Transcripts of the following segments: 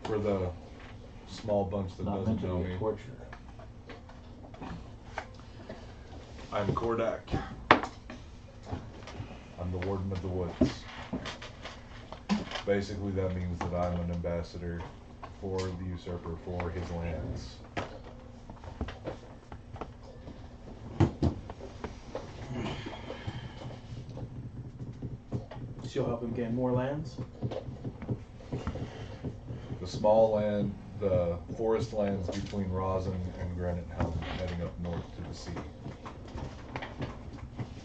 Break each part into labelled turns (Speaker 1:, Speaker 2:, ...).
Speaker 1: For the small bunch that doesn't know me,
Speaker 2: torture.
Speaker 1: I'm Kordak. I'm the Warden of the Woods. Basically, that means that I'm an ambassador for the usurper for his lands.
Speaker 3: She'll help him gain more lands.
Speaker 1: The small land, the forest lands between Rosin and Granite Helm, heading up north to the sea.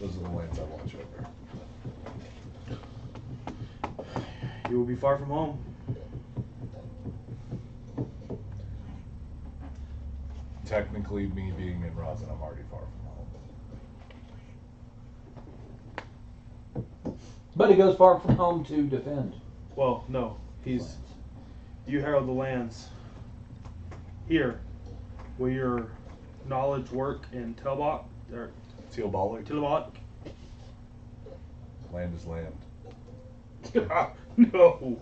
Speaker 1: Those are the lands I watch over.
Speaker 3: You will be far from home.
Speaker 1: Technically, me being in Rosin, I'm already far from home.
Speaker 2: But he goes far from home to defend.
Speaker 3: Well, no. You herald the lands. Here, will your knowledge work in Telbot? Or
Speaker 1: Tilbalik? Land is land.
Speaker 3: No.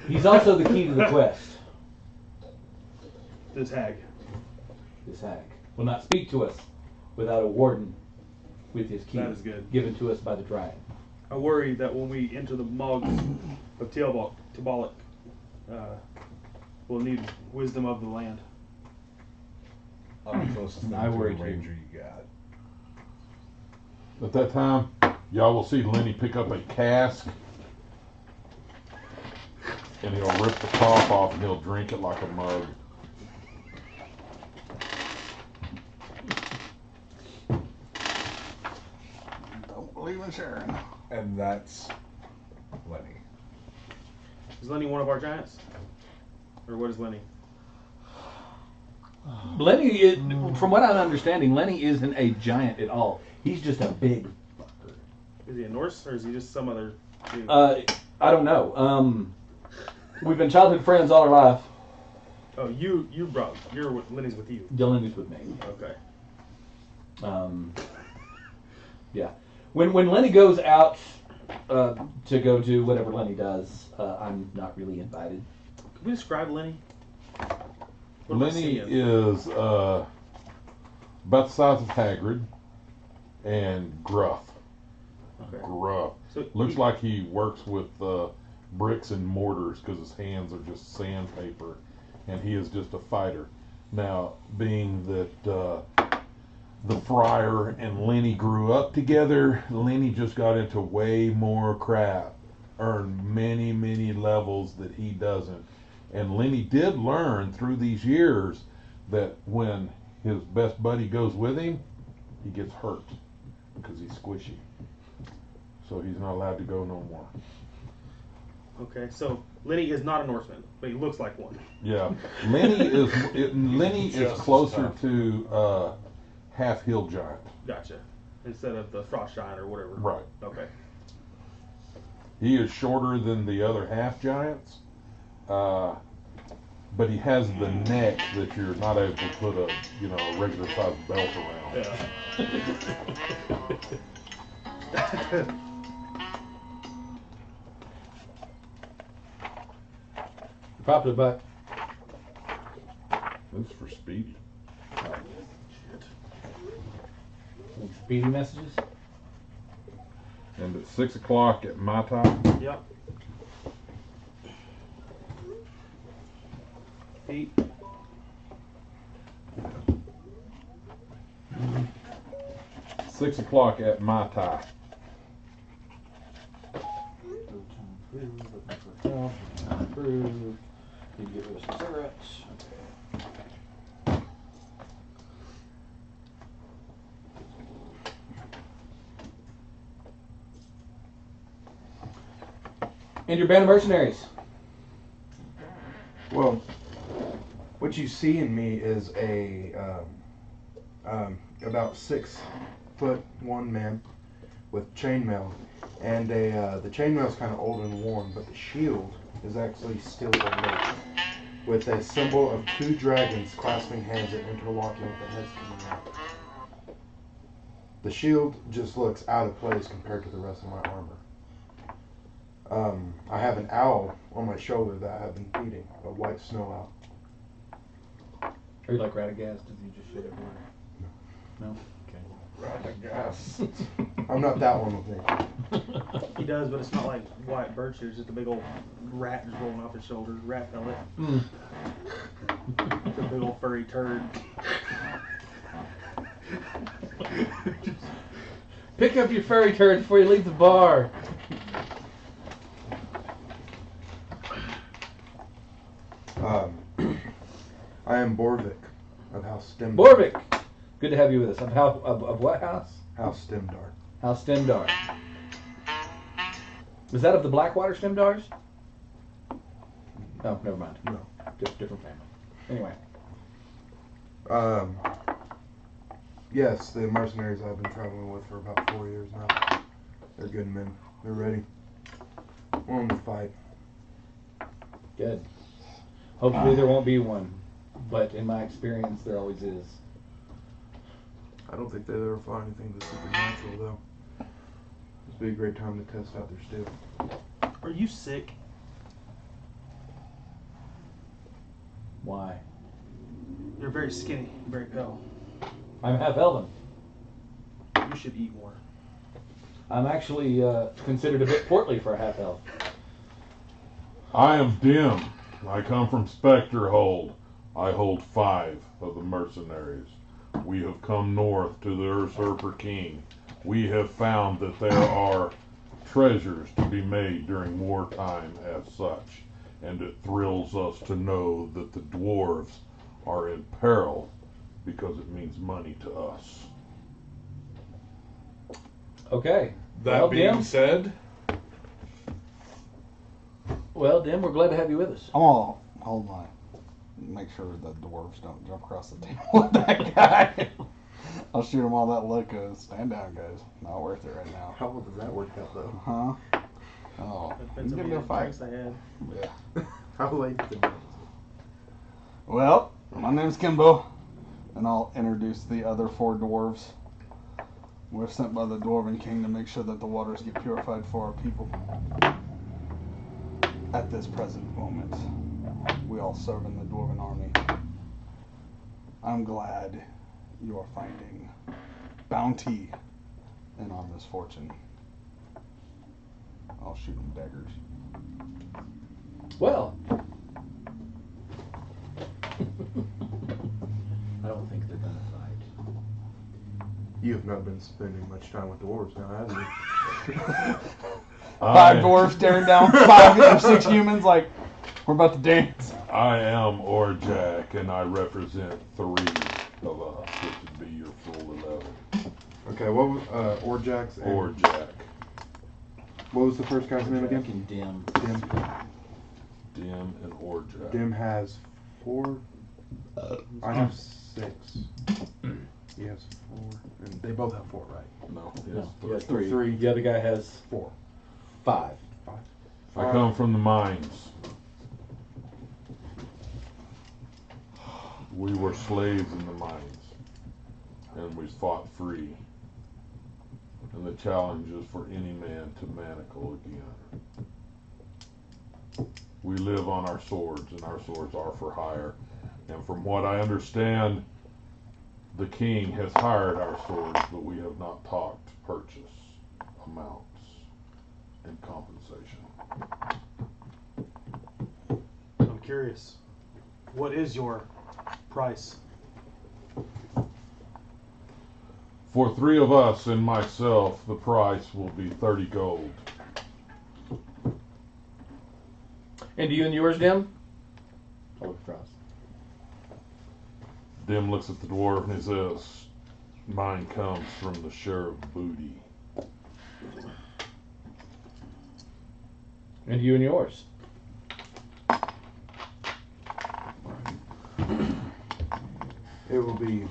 Speaker 2: He's also the key to the quest.
Speaker 3: This hag.
Speaker 2: This hag will not speak to us without a warden with his key.
Speaker 3: That is good.
Speaker 2: Given to us by the Dryad.
Speaker 3: I worry that when we enter the mogs of Tilbalik, we'll need wisdom of the land.
Speaker 1: I'm the closest thing to a ranger you got.
Speaker 4: At that time, y'all will see Lenny pick up a cask and he'll rip the top off and he'll drink it like a mug. Don't believe in sharing.
Speaker 1: And that's Lenny.
Speaker 3: Is Lenny one of our giants? Or what is Lenny?
Speaker 2: Lenny, is, from what I'm understanding, Lenny isn't a giant at all. He's just a big fucker.
Speaker 3: Is he a Norse or is he just some other dude?
Speaker 2: I don't know. We've been childhood friends all our life.
Speaker 3: Oh, Lenny's with you.
Speaker 2: Lenny's with me.
Speaker 3: Okay.
Speaker 2: Yeah. When Lenny goes out to go do whatever Lenny does, I'm not really invited.
Speaker 3: Can we describe Lenny?
Speaker 4: Lenny is about the size of Hagrid and gruff.
Speaker 3: Okay.
Speaker 4: Gruff.
Speaker 3: So
Speaker 4: Looks like he works with bricks and mortars because his hands are just sandpaper, and he is just a fighter. Now, being that the Friar and Lenny grew up together, Lenny just got into way more crap, earned many, many levels that he doesn't. And Lenny did learn through these years that when his best buddy goes with him, he gets hurt because he's squishy. So he's not allowed to go no more.
Speaker 3: Okay, so Lenny is not a Norseman, but he looks like one.
Speaker 4: Yeah, Lenny is closer to half hill giant.
Speaker 3: Gotcha. Instead of the frost giant or whatever.
Speaker 4: Right.
Speaker 3: Okay.
Speaker 4: He is shorter than the other half giants, but he has the neck that you're not able to put a regular sized belt around.
Speaker 3: Yeah.
Speaker 2: Pop to the butt.
Speaker 4: That's for Speedy.
Speaker 2: Oh, shit. Any speedy messages?
Speaker 4: And at 6 o'clock at my time.
Speaker 3: Yep. Feet.
Speaker 4: Mm-hmm. 6 o'clock at my time.
Speaker 2: Approved. Need to get rid of some cigarettes. Okay. And your band of mercenaries.
Speaker 5: Well, what you see in me is a about 6'1" man with chainmail, and the chainmail's kind of old and worn, but the shield is actually still ornate, with a symbol of 2 dragons clasping hands and interlocking with the heads coming out. The shield just looks out of place compared to the rest of my armor. I have an owl on my shoulder that I've been feeding, a white snow owl.
Speaker 2: Are you like Radagast? Does he just shit everywhere? No.
Speaker 1: Gas.
Speaker 5: I'm not that one with me.
Speaker 3: He does, but it's not like white birch. It's just a big old rat just rolling off his shoulder. Rat pellet.
Speaker 2: Mm.
Speaker 3: It's a big old furry turd.
Speaker 2: Pick up your furry turd before you leave the bar.
Speaker 5: I am Borvik of House Stemdar.
Speaker 2: Borvik, good to have you with us. Of what house?
Speaker 5: House Stemdar.
Speaker 2: House Stemdar. Was that of the Blackwater Stemdars? Oh, never mind.
Speaker 5: No.
Speaker 2: Different family. Anyway.
Speaker 5: Yes, the mercenaries I've been traveling with for about 4 years now. They're good men. They're ready. Willing to fight.
Speaker 2: Good. Hopefully there won't be one, but in my experience, there always is.
Speaker 5: I don't think they'd ever find anything that's supernatural, though. This would be a great time to test out their steel.
Speaker 3: Are you sick?
Speaker 2: Why?
Speaker 3: You're very skinny, very pale.
Speaker 2: I'm half elven.
Speaker 3: You should eat more.
Speaker 2: I'm actually considered a bit portly for a half elf.
Speaker 4: I am Dim. I come from Spectre Hold. I hold 5 of the mercenaries. We have come north to the Usurper King. We have found that there are treasures to be made during wartime as such, and it thrills us to know that the dwarves are in peril because it means money to us.
Speaker 2: Okay.
Speaker 1: That
Speaker 2: Well,
Speaker 1: being
Speaker 2: Dim?
Speaker 1: said,
Speaker 2: Well, Dim, we're glad to have you with us.
Speaker 6: I'm gonna hold my. Make sure the dwarves don't jump across the table with that guy. I'll shoot them all that look. Stand down, guys. Not worth it right now.
Speaker 5: How well does that work out, though?
Speaker 6: Huh? Oh,
Speaker 3: Depends
Speaker 6: you
Speaker 3: on
Speaker 6: give me a
Speaker 3: the
Speaker 6: fight.
Speaker 3: drinks I had.
Speaker 6: Yeah.
Speaker 5: How late is it?
Speaker 6: Well, my name's Kimbo, and I'll introduce the other 4 dwarves. We're sent by the Dwarven King to make sure that the waters get purified for our people. At this present moment, we all serve in the Dwarven army. I'm glad you are finding bounty in our misfortune. I'll shoot them daggers.
Speaker 2: Well. I don't think they're gonna fight.
Speaker 5: You have not been spending much time with dwarves now, have you?
Speaker 6: 5 dwarves staring down 5 or 6 humans like, we're about to dance.
Speaker 4: I am Orjak, and I represent 3 of us, which would be your full 11.
Speaker 5: Okay, what was Orjax and
Speaker 4: Orjak,
Speaker 5: what was the first guy's name again?
Speaker 2: Fucking Dim.
Speaker 5: Dim.
Speaker 4: Dim, and Orjak.
Speaker 5: Dim has 4. I have 6. He has 4, and they both have 4, right?
Speaker 4: No,
Speaker 2: No,
Speaker 4: yes,
Speaker 2: he has
Speaker 4: 3.
Speaker 2: 3. The other guy has
Speaker 5: 4.
Speaker 2: 5.
Speaker 4: I come from the mines. We were slaves in the mines, and we fought free. And the challenge is for any man to manacle again. We live on our swords, and our swords are for hire. And from what I understand, the king has hired our swords, but we have not talked purchase amounts and compensation.
Speaker 3: I'm curious. What is your price?
Speaker 4: For 3 of us and myself, the price will be 30 gold.
Speaker 2: And you and yours, Dim? I'll look across.
Speaker 4: Dim looks at the dwarf and he says, mine comes from the share of booty.
Speaker 2: And you and yours?
Speaker 5: It will be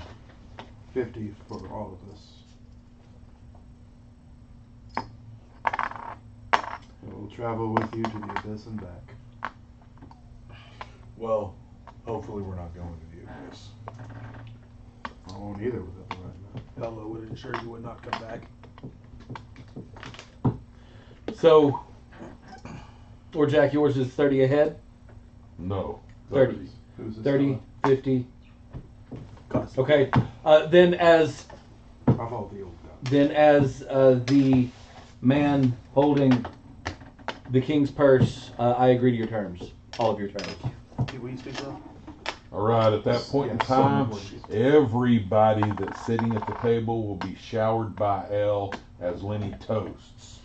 Speaker 5: 50 for all of us. We'll travel with you to the abyss and back.
Speaker 1: well, hopefully we're not going to the abyss.
Speaker 5: I won't either without the right man.
Speaker 3: Hello would ensure you would not come back.
Speaker 2: So, Or Jack, yours is 30 ahead?
Speaker 4: No.
Speaker 2: 30.
Speaker 5: Who's this
Speaker 2: 30, 50.
Speaker 3: Gus.
Speaker 2: Okay. Then as
Speaker 5: fella? Of all the old guys.
Speaker 2: the man holding the king's purse, I agree to your terms. All of your terms.
Speaker 3: Will you speak up?
Speaker 4: All right, at that point in time, everybody that's sitting at the table will be showered by L as Lenny toasts.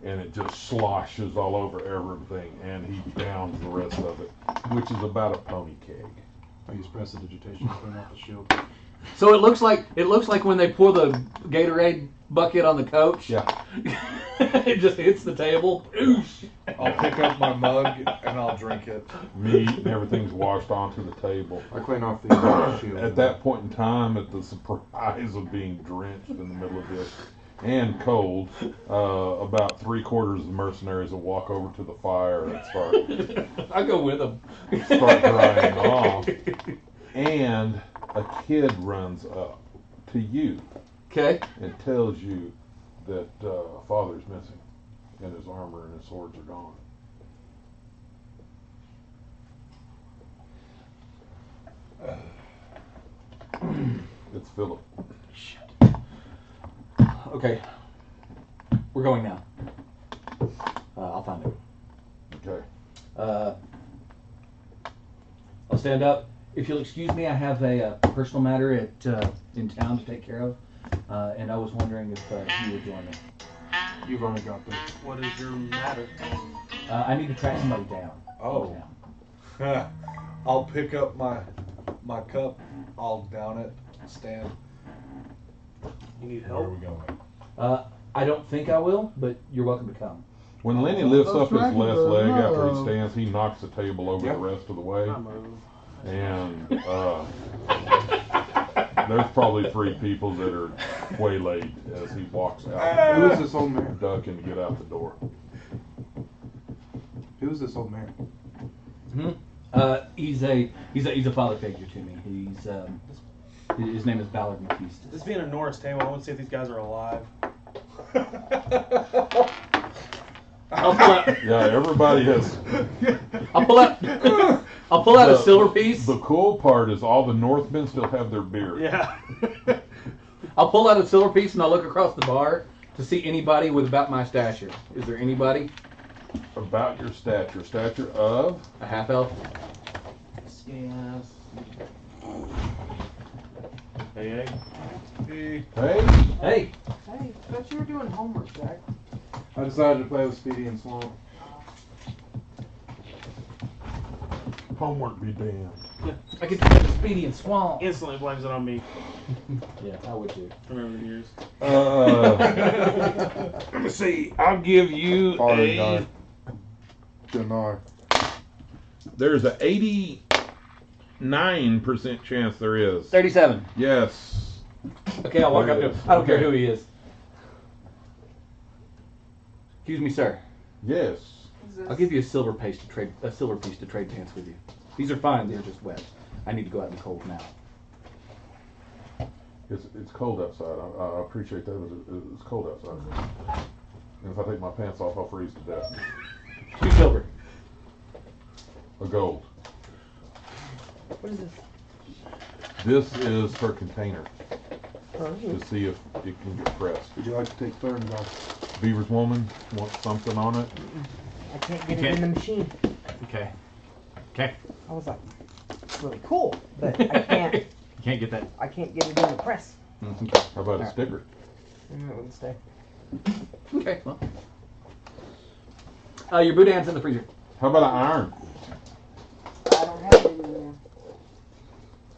Speaker 4: And it just sloshes all over everything, and he downs the rest of it, which is about a pony keg.
Speaker 7: I use prestidigitation to clean off the shield.
Speaker 2: So it looks like when they pour the Gatorade bucket on the coach.
Speaker 4: Yeah.
Speaker 2: It just hits the table. Oosh.
Speaker 1: I'll pick up my mug and I'll drink it.
Speaker 4: Meat and everything's washed onto the table.
Speaker 5: I clean off the shield.
Speaker 4: At that point in time, at the surprise of being drenched in the middle of this and cold, about 3/4 of the mercenaries will walk over to the fire and
Speaker 2: I go with them.
Speaker 4: start drying off. And a kid runs up to you
Speaker 2: Okay.
Speaker 4: and tells you that father's missing and his armor and his swords are gone. It's Philip.
Speaker 2: Okay. We're going now. I'll find it.
Speaker 4: Okay.
Speaker 2: I'll stand up. If you'll excuse me, I have a personal matter in town to take care of, and I was wondering if you would join me.
Speaker 5: You've only got this.
Speaker 3: What is your matter?
Speaker 2: I need to track somebody down.
Speaker 1: Oh. I'll pick up my cup. I'll down it. Stand.
Speaker 3: You need
Speaker 1: Where are
Speaker 3: help?
Speaker 1: we going?
Speaker 2: I don't think I will, but you're welcome to come.
Speaker 4: When Lenny lifts up his
Speaker 7: That's
Speaker 4: left
Speaker 7: right,
Speaker 4: leg after he
Speaker 7: no.
Speaker 4: stands, he knocks the table over
Speaker 5: Yep.
Speaker 4: the rest of the way.
Speaker 3: I move.
Speaker 4: And there's probably 3 people that are waylaid as he walks out.
Speaker 5: Who is this old man?
Speaker 4: Ducking to get out the door.
Speaker 5: Who's this old man?
Speaker 2: He's a father figure to me. His name is Ballard McKeeston.
Speaker 3: This being a Norris table, I want to see if these guys are alive.
Speaker 2: I'll pull out.
Speaker 4: Yeah, everybody has.
Speaker 2: I'll pull out. I'll pull out a silver piece.
Speaker 4: The cool part is all the Northmen still have their beard.
Speaker 3: Yeah.
Speaker 2: I'll pull out a silver piece and I'll look across the bar to see anybody with about my stature. Is there anybody?
Speaker 4: About your stature. Stature of?
Speaker 2: A half elf?
Speaker 7: Yes.
Speaker 3: Hey,
Speaker 4: Hey.
Speaker 2: Hey.
Speaker 8: Hey, I thought you were doing homework, Jack.
Speaker 5: I decided to play with Speedy and Swamp.
Speaker 4: Homework be damned.
Speaker 2: I get to play with Speedy and Swamp.
Speaker 3: instantly blames it on me.
Speaker 2: Yeah, I would too.
Speaker 3: Remember the years.
Speaker 4: Let me see. I'll give you
Speaker 5: Sorry,
Speaker 4: a.
Speaker 5: guy. Deny.
Speaker 4: There's a 89% chance there is.
Speaker 2: 37.
Speaker 4: Yes.
Speaker 2: Okay, I'll walk up to him. I don't care who he is. Excuse me, sir.
Speaker 4: Yes.
Speaker 2: I'll give you a silver piece to trade pants with you. These are fine. They're just wet. I need to go out in the cold now.
Speaker 4: It's cold outside. I appreciate that, but it's cold outside. And if I take my pants off, I'll freeze to death.
Speaker 2: 2 silver.
Speaker 4: A gold.
Speaker 8: What is this?
Speaker 4: This is her container to see if it can get pressed.
Speaker 5: Would you like to take turns off?
Speaker 4: Beaver's woman wants something on it.
Speaker 8: I can't get it in the machine.
Speaker 2: Okay. Okay.
Speaker 8: I was like, it's really cool, but I can't.
Speaker 2: You can't get that.
Speaker 8: I can't get it in the press.
Speaker 2: Okay.
Speaker 4: How about a sticker?
Speaker 8: It wouldn't stay.
Speaker 2: Okay. Well. Your boudin's in the freezer.
Speaker 4: How about an iron?
Speaker 8: I don't have it anymore.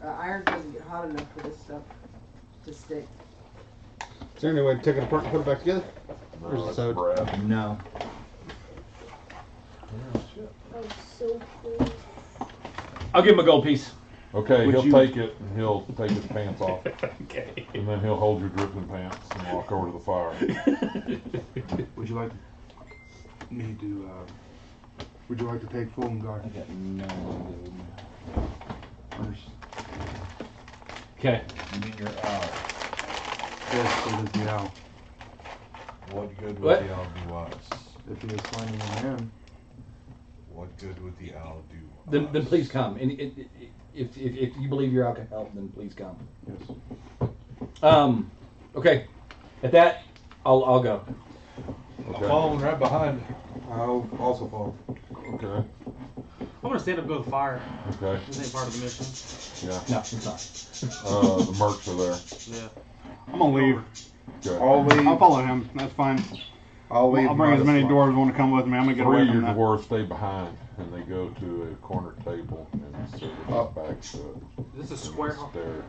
Speaker 8: Iron doesn't get hot enough for this stuff to stick.
Speaker 7: Is there any way to take it apart and put it back together?
Speaker 4: No,
Speaker 7: Where's the
Speaker 4: that's
Speaker 7: soda?
Speaker 4: Brad.
Speaker 2: No.
Speaker 9: Oh, so cool.
Speaker 2: I'll give him a gold piece.
Speaker 4: Okay,
Speaker 2: Would
Speaker 4: he'll
Speaker 2: you-
Speaker 4: take it and he'll take his pants off.
Speaker 2: Okay.
Speaker 4: And then he'll hold your dripping pants and walk over to the fire.
Speaker 5: Would you like me to, would you like to take full guard
Speaker 2: I got no gold.
Speaker 5: first?
Speaker 2: Okay.
Speaker 1: You mean you're out.
Speaker 5: Yes, so does the owl.
Speaker 1: What good would
Speaker 2: What?
Speaker 1: the owl do us?
Speaker 5: If he is finding a man,
Speaker 1: good with the owl do?
Speaker 2: Then please come. And if you believe you're out to help, then please come.
Speaker 4: Yes.
Speaker 2: Okay. At that, I'll go.
Speaker 1: I'm following right behind.
Speaker 5: I'll also follow.
Speaker 4: Okay.
Speaker 3: I'm gonna stand up and go to the fire.
Speaker 4: Okay.
Speaker 3: This ain't part of the mission.
Speaker 4: Yeah.
Speaker 2: No, it's not.
Speaker 4: The mercs are there.
Speaker 3: Yeah.
Speaker 6: I'm gonna leave.
Speaker 4: Okay.
Speaker 5: I'll leave.
Speaker 6: I'll follow him. That's fine.
Speaker 5: I'll leave.
Speaker 6: I'll bring as many
Speaker 5: Modest
Speaker 6: dwarves want to come with me. I'm gonna get away
Speaker 4: Three of
Speaker 6: from
Speaker 4: your
Speaker 6: that.
Speaker 4: dwarves stay behind, and they go to a corner table and sit with their backs to it.
Speaker 3: This is a square heart.
Speaker 4: Stare.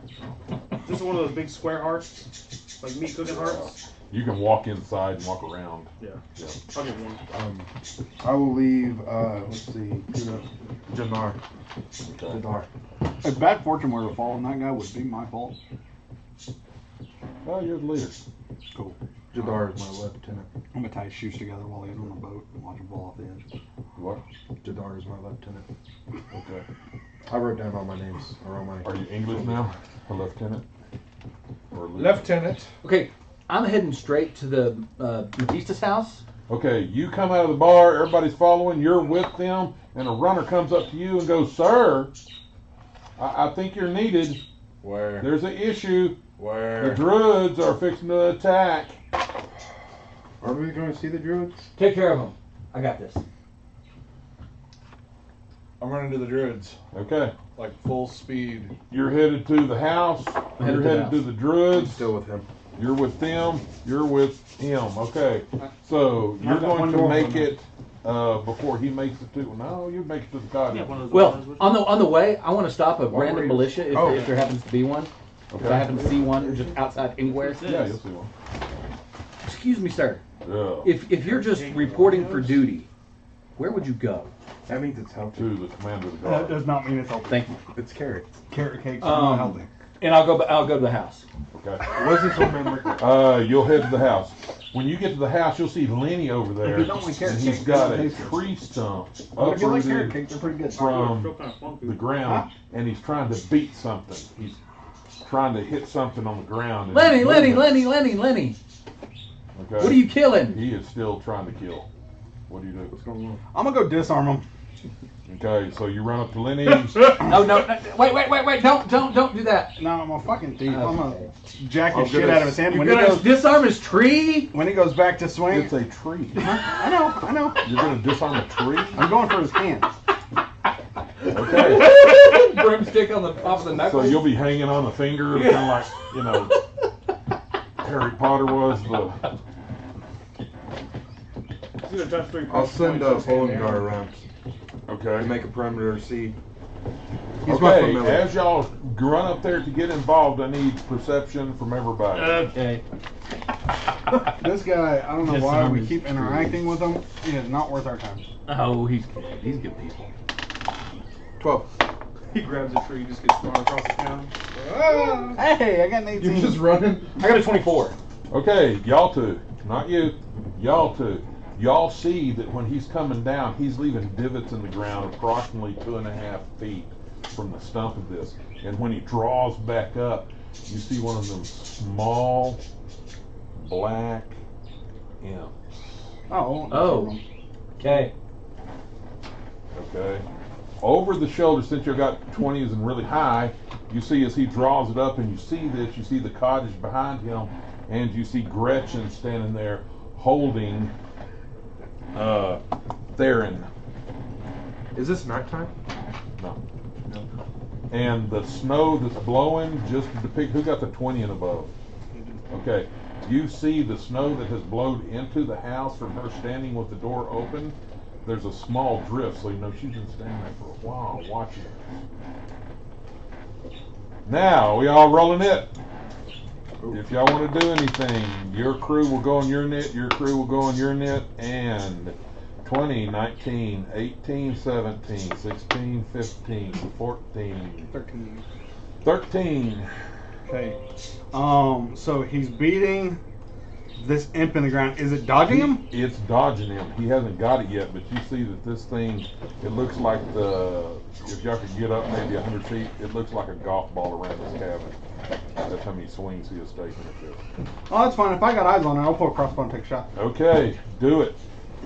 Speaker 3: This is one of those big square hearts, like meat cooking hearts.
Speaker 4: You can walk inside and walk around.
Speaker 3: Yeah.
Speaker 4: Yeah.
Speaker 3: I'll get one.
Speaker 5: I will leave. Let's see. Jadar.
Speaker 4: Okay.
Speaker 5: Jadar.
Speaker 6: If bad fortune were to fall on that guy, would be my fault.
Speaker 4: Oh, you're the leader.
Speaker 6: Cool.
Speaker 5: Jadar is my lieutenant.
Speaker 6: I'm gonna tie his shoes together while he's on the boat and watch him fall off the edge.
Speaker 4: What?
Speaker 5: Jadar is my lieutenant.
Speaker 4: Okay.
Speaker 5: I wrote down all my names. Or all my.
Speaker 4: Are you English now? A lieutenant? Or a
Speaker 1: Lieutenant.
Speaker 2: Okay, I'm heading straight to the Batista's house.
Speaker 4: Okay, you come out of the bar, everybody's following, you're with them, and a runner comes up to you and goes, "Sir, I think you're needed.
Speaker 1: Where?
Speaker 4: There's an issue.
Speaker 1: Where?
Speaker 4: The druids are fixing to attack."
Speaker 5: Are we going to see the druids?
Speaker 2: Take care of them. I got this.
Speaker 1: I'm running to the druids.
Speaker 4: Okay,
Speaker 1: Like full speed.
Speaker 4: you're headed to the house,
Speaker 2: Headed
Speaker 4: you're
Speaker 2: to the
Speaker 4: headed
Speaker 2: house.
Speaker 4: to the
Speaker 5: I'm
Speaker 4: druids,
Speaker 5: still with him.
Speaker 4: you're with them, you're with him. Okay, so you're
Speaker 6: I've got
Speaker 4: going
Speaker 6: one
Speaker 4: to
Speaker 6: door
Speaker 4: make
Speaker 6: for me.
Speaker 4: it before he makes it to. No, you make it to the cottage.
Speaker 3: Yeah, one of those
Speaker 2: Well,
Speaker 3: ones.
Speaker 2: on the way, I want to stop a
Speaker 5: Why were
Speaker 2: random
Speaker 5: you-
Speaker 2: militia if,
Speaker 5: Oh.
Speaker 2: if there happens to be one. If I
Speaker 4: Okay.
Speaker 2: happen to see one just outside anywhere.
Speaker 4: Yeah, you'll see one.
Speaker 2: Excuse me, sir.
Speaker 4: Yeah.
Speaker 2: If you're just reporting for duty, where would you go?
Speaker 5: That means it's healthy.
Speaker 4: To the commander of the
Speaker 6: That
Speaker 4: guard.
Speaker 6: does not mean it's healthy.
Speaker 2: Thank you.
Speaker 5: It's carrot.
Speaker 6: Carrot cakes are not healthy.
Speaker 2: And I'll go to the house.
Speaker 4: Okay.
Speaker 5: What's this one member?
Speaker 4: You'll head to the house. When you get to the house, you'll see Lenny over there.
Speaker 6: If you don't like carrot
Speaker 4: and he's
Speaker 6: cake,
Speaker 4: got
Speaker 6: they're
Speaker 4: a
Speaker 6: not tasty.
Speaker 4: tree stump
Speaker 6: But if you like carrot
Speaker 4: uprooted
Speaker 6: cake, they're pretty good.
Speaker 4: from
Speaker 3: Still kind of funky.
Speaker 4: the ground, and he's trying to beat something. He's trying to hit something on the ground. and
Speaker 2: Lenny,
Speaker 4: he's
Speaker 2: Lenny,
Speaker 4: moving.
Speaker 2: Lenny.
Speaker 4: Okay.
Speaker 2: What are you killing?
Speaker 4: He is still trying to kill. What do you do?
Speaker 5: What's going on?
Speaker 6: I'm gonna go disarm him.
Speaker 4: Okay, so you run up to Lenny.
Speaker 2: No, wait! Don't do that.
Speaker 6: No, I'm a fucking thief. I'm gonna
Speaker 2: Okay.
Speaker 6: jack
Speaker 5: I'm
Speaker 6: his shit
Speaker 5: gonna-
Speaker 6: out of his hand
Speaker 2: You're
Speaker 6: when he
Speaker 2: gonna
Speaker 6: goes.
Speaker 2: disarm his tree?
Speaker 6: When he goes back to swing.
Speaker 4: It's a tree.
Speaker 6: I know.
Speaker 4: You're going to disarm a tree?
Speaker 6: I'm going for his hand.
Speaker 4: Okay.
Speaker 2: Broomstick on the top of the
Speaker 4: So
Speaker 2: knuckles.
Speaker 4: you'll be hanging on a finger, kind of like, you know, Harry Potter was the.
Speaker 3: It's either touch three
Speaker 5: I'll
Speaker 3: points,
Speaker 5: send
Speaker 3: just hand
Speaker 5: Polongar
Speaker 3: down.
Speaker 5: around
Speaker 4: Okay.
Speaker 5: to make a perimeter see. He's my
Speaker 4: Okay,
Speaker 5: familiar.
Speaker 4: as y'all run up there to get involved, I need perception from everybody.
Speaker 2: Okay.
Speaker 6: This guy, I don't know why we
Speaker 2: Disarm
Speaker 6: keep
Speaker 2: his
Speaker 6: interacting with him. He is not worth our time.
Speaker 2: Oh, he's good. He's good people.
Speaker 5: 12.
Speaker 3: He grabs a tree, just gets thrown across the town.
Speaker 6: Hey, I got an 18.
Speaker 5: You're just running?
Speaker 2: I got a 24.
Speaker 4: Okay, y'all two, not you, y'all two. Y'all see that when he's coming down, he's leaving divots in the ground approximately 2.5 feet from the stump of this. And when he draws back up, you see one of them small black imps.
Speaker 2: Oh. Okay.
Speaker 4: Okay. Over the shoulder, since you got 20s and really high, you see as he draws it up, and you see this, you see the cottage behind him, and you see Gretchen standing there holding Theron.
Speaker 5: Is this nighttime?
Speaker 4: No. And the snow that's blowing, just to depict, who got the 20 and above? Okay. You see the snow that has blown into the house from her standing with the door open. There's a small drift, so you know she's been standing there for a while watching it. Now, we all rolling it. If y'all want to do anything, your crew will go on your net, your crew will go on your net, and 20, 19, 18, 17, 16, 15, 14,
Speaker 6: 13.
Speaker 4: 13.
Speaker 6: Okay. So he's beating this imp in the ground. Is it dodging him?
Speaker 4: It's dodging him. He hasn't got it yet, but you see that this thing, it looks like if y'all could get up maybe 100 feet, it looks like a golf ball around his cabin. That's how many swings he has taken at this.
Speaker 6: Oh, that's fine. If I got eyes on it, I'll pull a crossbow and take a shot.
Speaker 4: Okay, do it.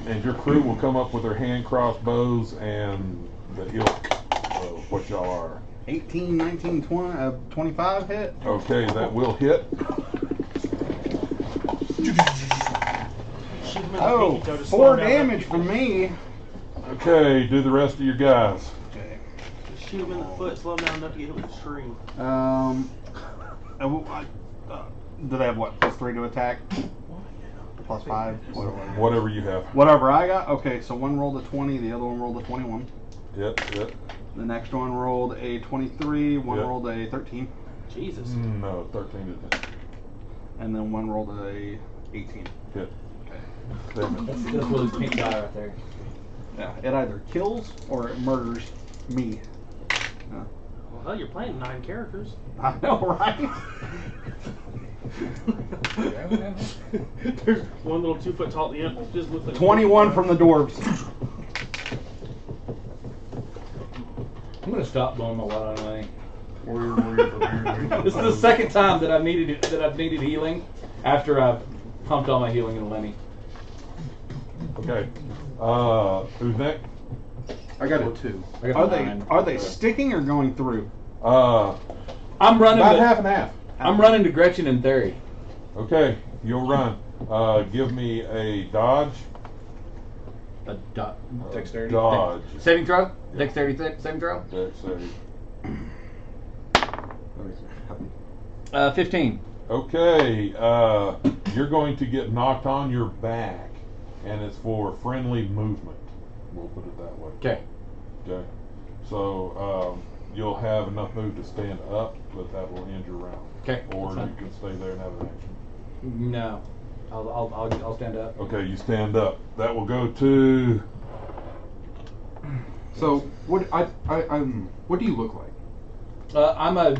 Speaker 4: and your crew will come up with their hand crossbows and the ilk of what y'all are.
Speaker 6: 18, 19, 20, 25 hit.
Speaker 4: Okay, that will hit.
Speaker 3: Shoot him in the
Speaker 6: Oh,
Speaker 3: pinky toe to slow
Speaker 6: 4
Speaker 3: him down.
Speaker 6: damage for me.
Speaker 4: Okay, do the rest of your guys.
Speaker 6: Okay.
Speaker 3: Just shoot him in the foot, slow him down enough to get hit with a tree.
Speaker 6: Do they have what? +3 to attack? +5?
Speaker 4: Whatever you have.
Speaker 6: Whatever I got? Okay, so one rolled a 20, the other one rolled a 21.
Speaker 4: Yep.
Speaker 6: The next one rolled a 23, one
Speaker 4: Yep.
Speaker 6: rolled a 13,
Speaker 3: Jesus.
Speaker 4: No, 13 didn't hit.
Speaker 6: and then one rolled a 18.
Speaker 4: Hit.
Speaker 6: Okay.
Speaker 4: Damn it.
Speaker 2: That's Willie's pink die right there.
Speaker 6: Yeah, it either kills or it murders me.
Speaker 3: Well, you're playing 9 characters.
Speaker 6: I know, right?
Speaker 3: There's one little 2-foot tall imp just looks like
Speaker 6: 21 from the dwarves.
Speaker 2: I'm gonna stop blowing my wad on Lenny.
Speaker 5: Warrior.
Speaker 2: This is the second time that I've needed healing after I've pumped all my healing into Lenny.
Speaker 4: Okay. Who's next?
Speaker 5: I got a 2.
Speaker 2: I got
Speaker 6: Are
Speaker 2: nine.
Speaker 6: they sticking or going through?
Speaker 2: I'm running.
Speaker 4: About
Speaker 2: to,
Speaker 4: half and half.
Speaker 2: I'm running to Gretchen and Theory.
Speaker 4: Okay, you'll run. Give me a dodge.
Speaker 2: A dexterity.
Speaker 4: Dodge.
Speaker 2: Saving throw. Dexterity saving throw.
Speaker 4: Dexterity.
Speaker 2: 15.
Speaker 4: Okay, you're going to get knocked on your back, and it's for friendly movement. We'll put it that way.
Speaker 2: Okay.
Speaker 4: Okay. So you'll have enough move to stand up, but that will end your round.
Speaker 2: Okay.
Speaker 4: Or
Speaker 2: that's
Speaker 4: you
Speaker 2: fine.
Speaker 4: can stay there and have an action.
Speaker 2: No. I'll stand up.
Speaker 4: Okay, you stand up. That will go to.
Speaker 5: So what what do you look like?
Speaker 2: I'm a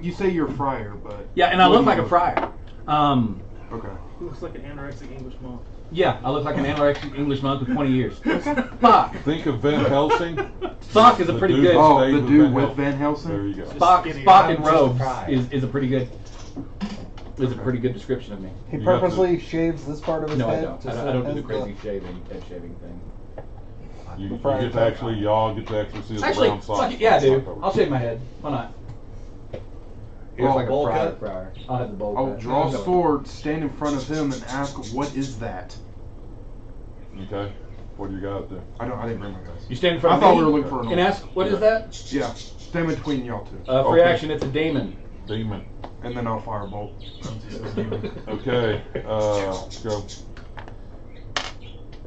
Speaker 5: You say you're a friar, but
Speaker 2: yeah, and I
Speaker 5: what
Speaker 2: look
Speaker 5: do you
Speaker 2: like a friar.
Speaker 5: Okay.
Speaker 3: He looks like an anorexic English monk.
Speaker 2: Yeah, I look like an anorexic English monk with 20 years. Spock.
Speaker 4: Think of Van Helsing.
Speaker 2: Spock is a
Speaker 4: The
Speaker 2: pretty
Speaker 4: dude
Speaker 2: good.
Speaker 5: Oh,
Speaker 4: Stay
Speaker 5: the
Speaker 4: with
Speaker 5: dude
Speaker 4: Van
Speaker 5: with
Speaker 4: Helsing.
Speaker 5: Van Helsing.
Speaker 4: There you go.
Speaker 2: Spock
Speaker 3: skinny.
Speaker 2: in
Speaker 7: I'm just
Speaker 2: robes
Speaker 7: surprised.
Speaker 2: is a pretty good. Is a pretty good description of me.
Speaker 6: He
Speaker 4: You got
Speaker 6: purposely shaves this part of his
Speaker 2: No, I
Speaker 6: head.
Speaker 2: don't.
Speaker 6: just
Speaker 2: I
Speaker 6: so
Speaker 2: don't
Speaker 6: it
Speaker 2: do the
Speaker 6: has
Speaker 2: crazy head shaving thing.
Speaker 4: You
Speaker 6: The friar
Speaker 4: get to
Speaker 6: cut.
Speaker 4: actually, y'all get to actually see the
Speaker 2: Actually,
Speaker 4: brown socks.
Speaker 2: fuck it, yeah, dude.
Speaker 4: October.
Speaker 2: I'll shave my head. Why not?
Speaker 5: Well,
Speaker 2: It's like a
Speaker 7: bowl
Speaker 2: friar,
Speaker 7: cut?
Speaker 2: friar. I'll have the bowl
Speaker 5: I'll
Speaker 2: cut.
Speaker 5: draw a
Speaker 2: No.
Speaker 5: sword, stand in front of him, and ask, "What is that?"
Speaker 4: Okay. What do you got there?
Speaker 5: I didn't bring my dice.
Speaker 2: You stand in front
Speaker 5: I
Speaker 2: of
Speaker 5: thought
Speaker 2: me
Speaker 5: we were looking for an
Speaker 2: and ask, what is that?
Speaker 5: Yeah, stand between y'all two,
Speaker 2: Free
Speaker 4: Okay.
Speaker 2: action, it's a demon.
Speaker 4: Demon.
Speaker 5: and then I'll fire a bolt.
Speaker 4: Okay. Go.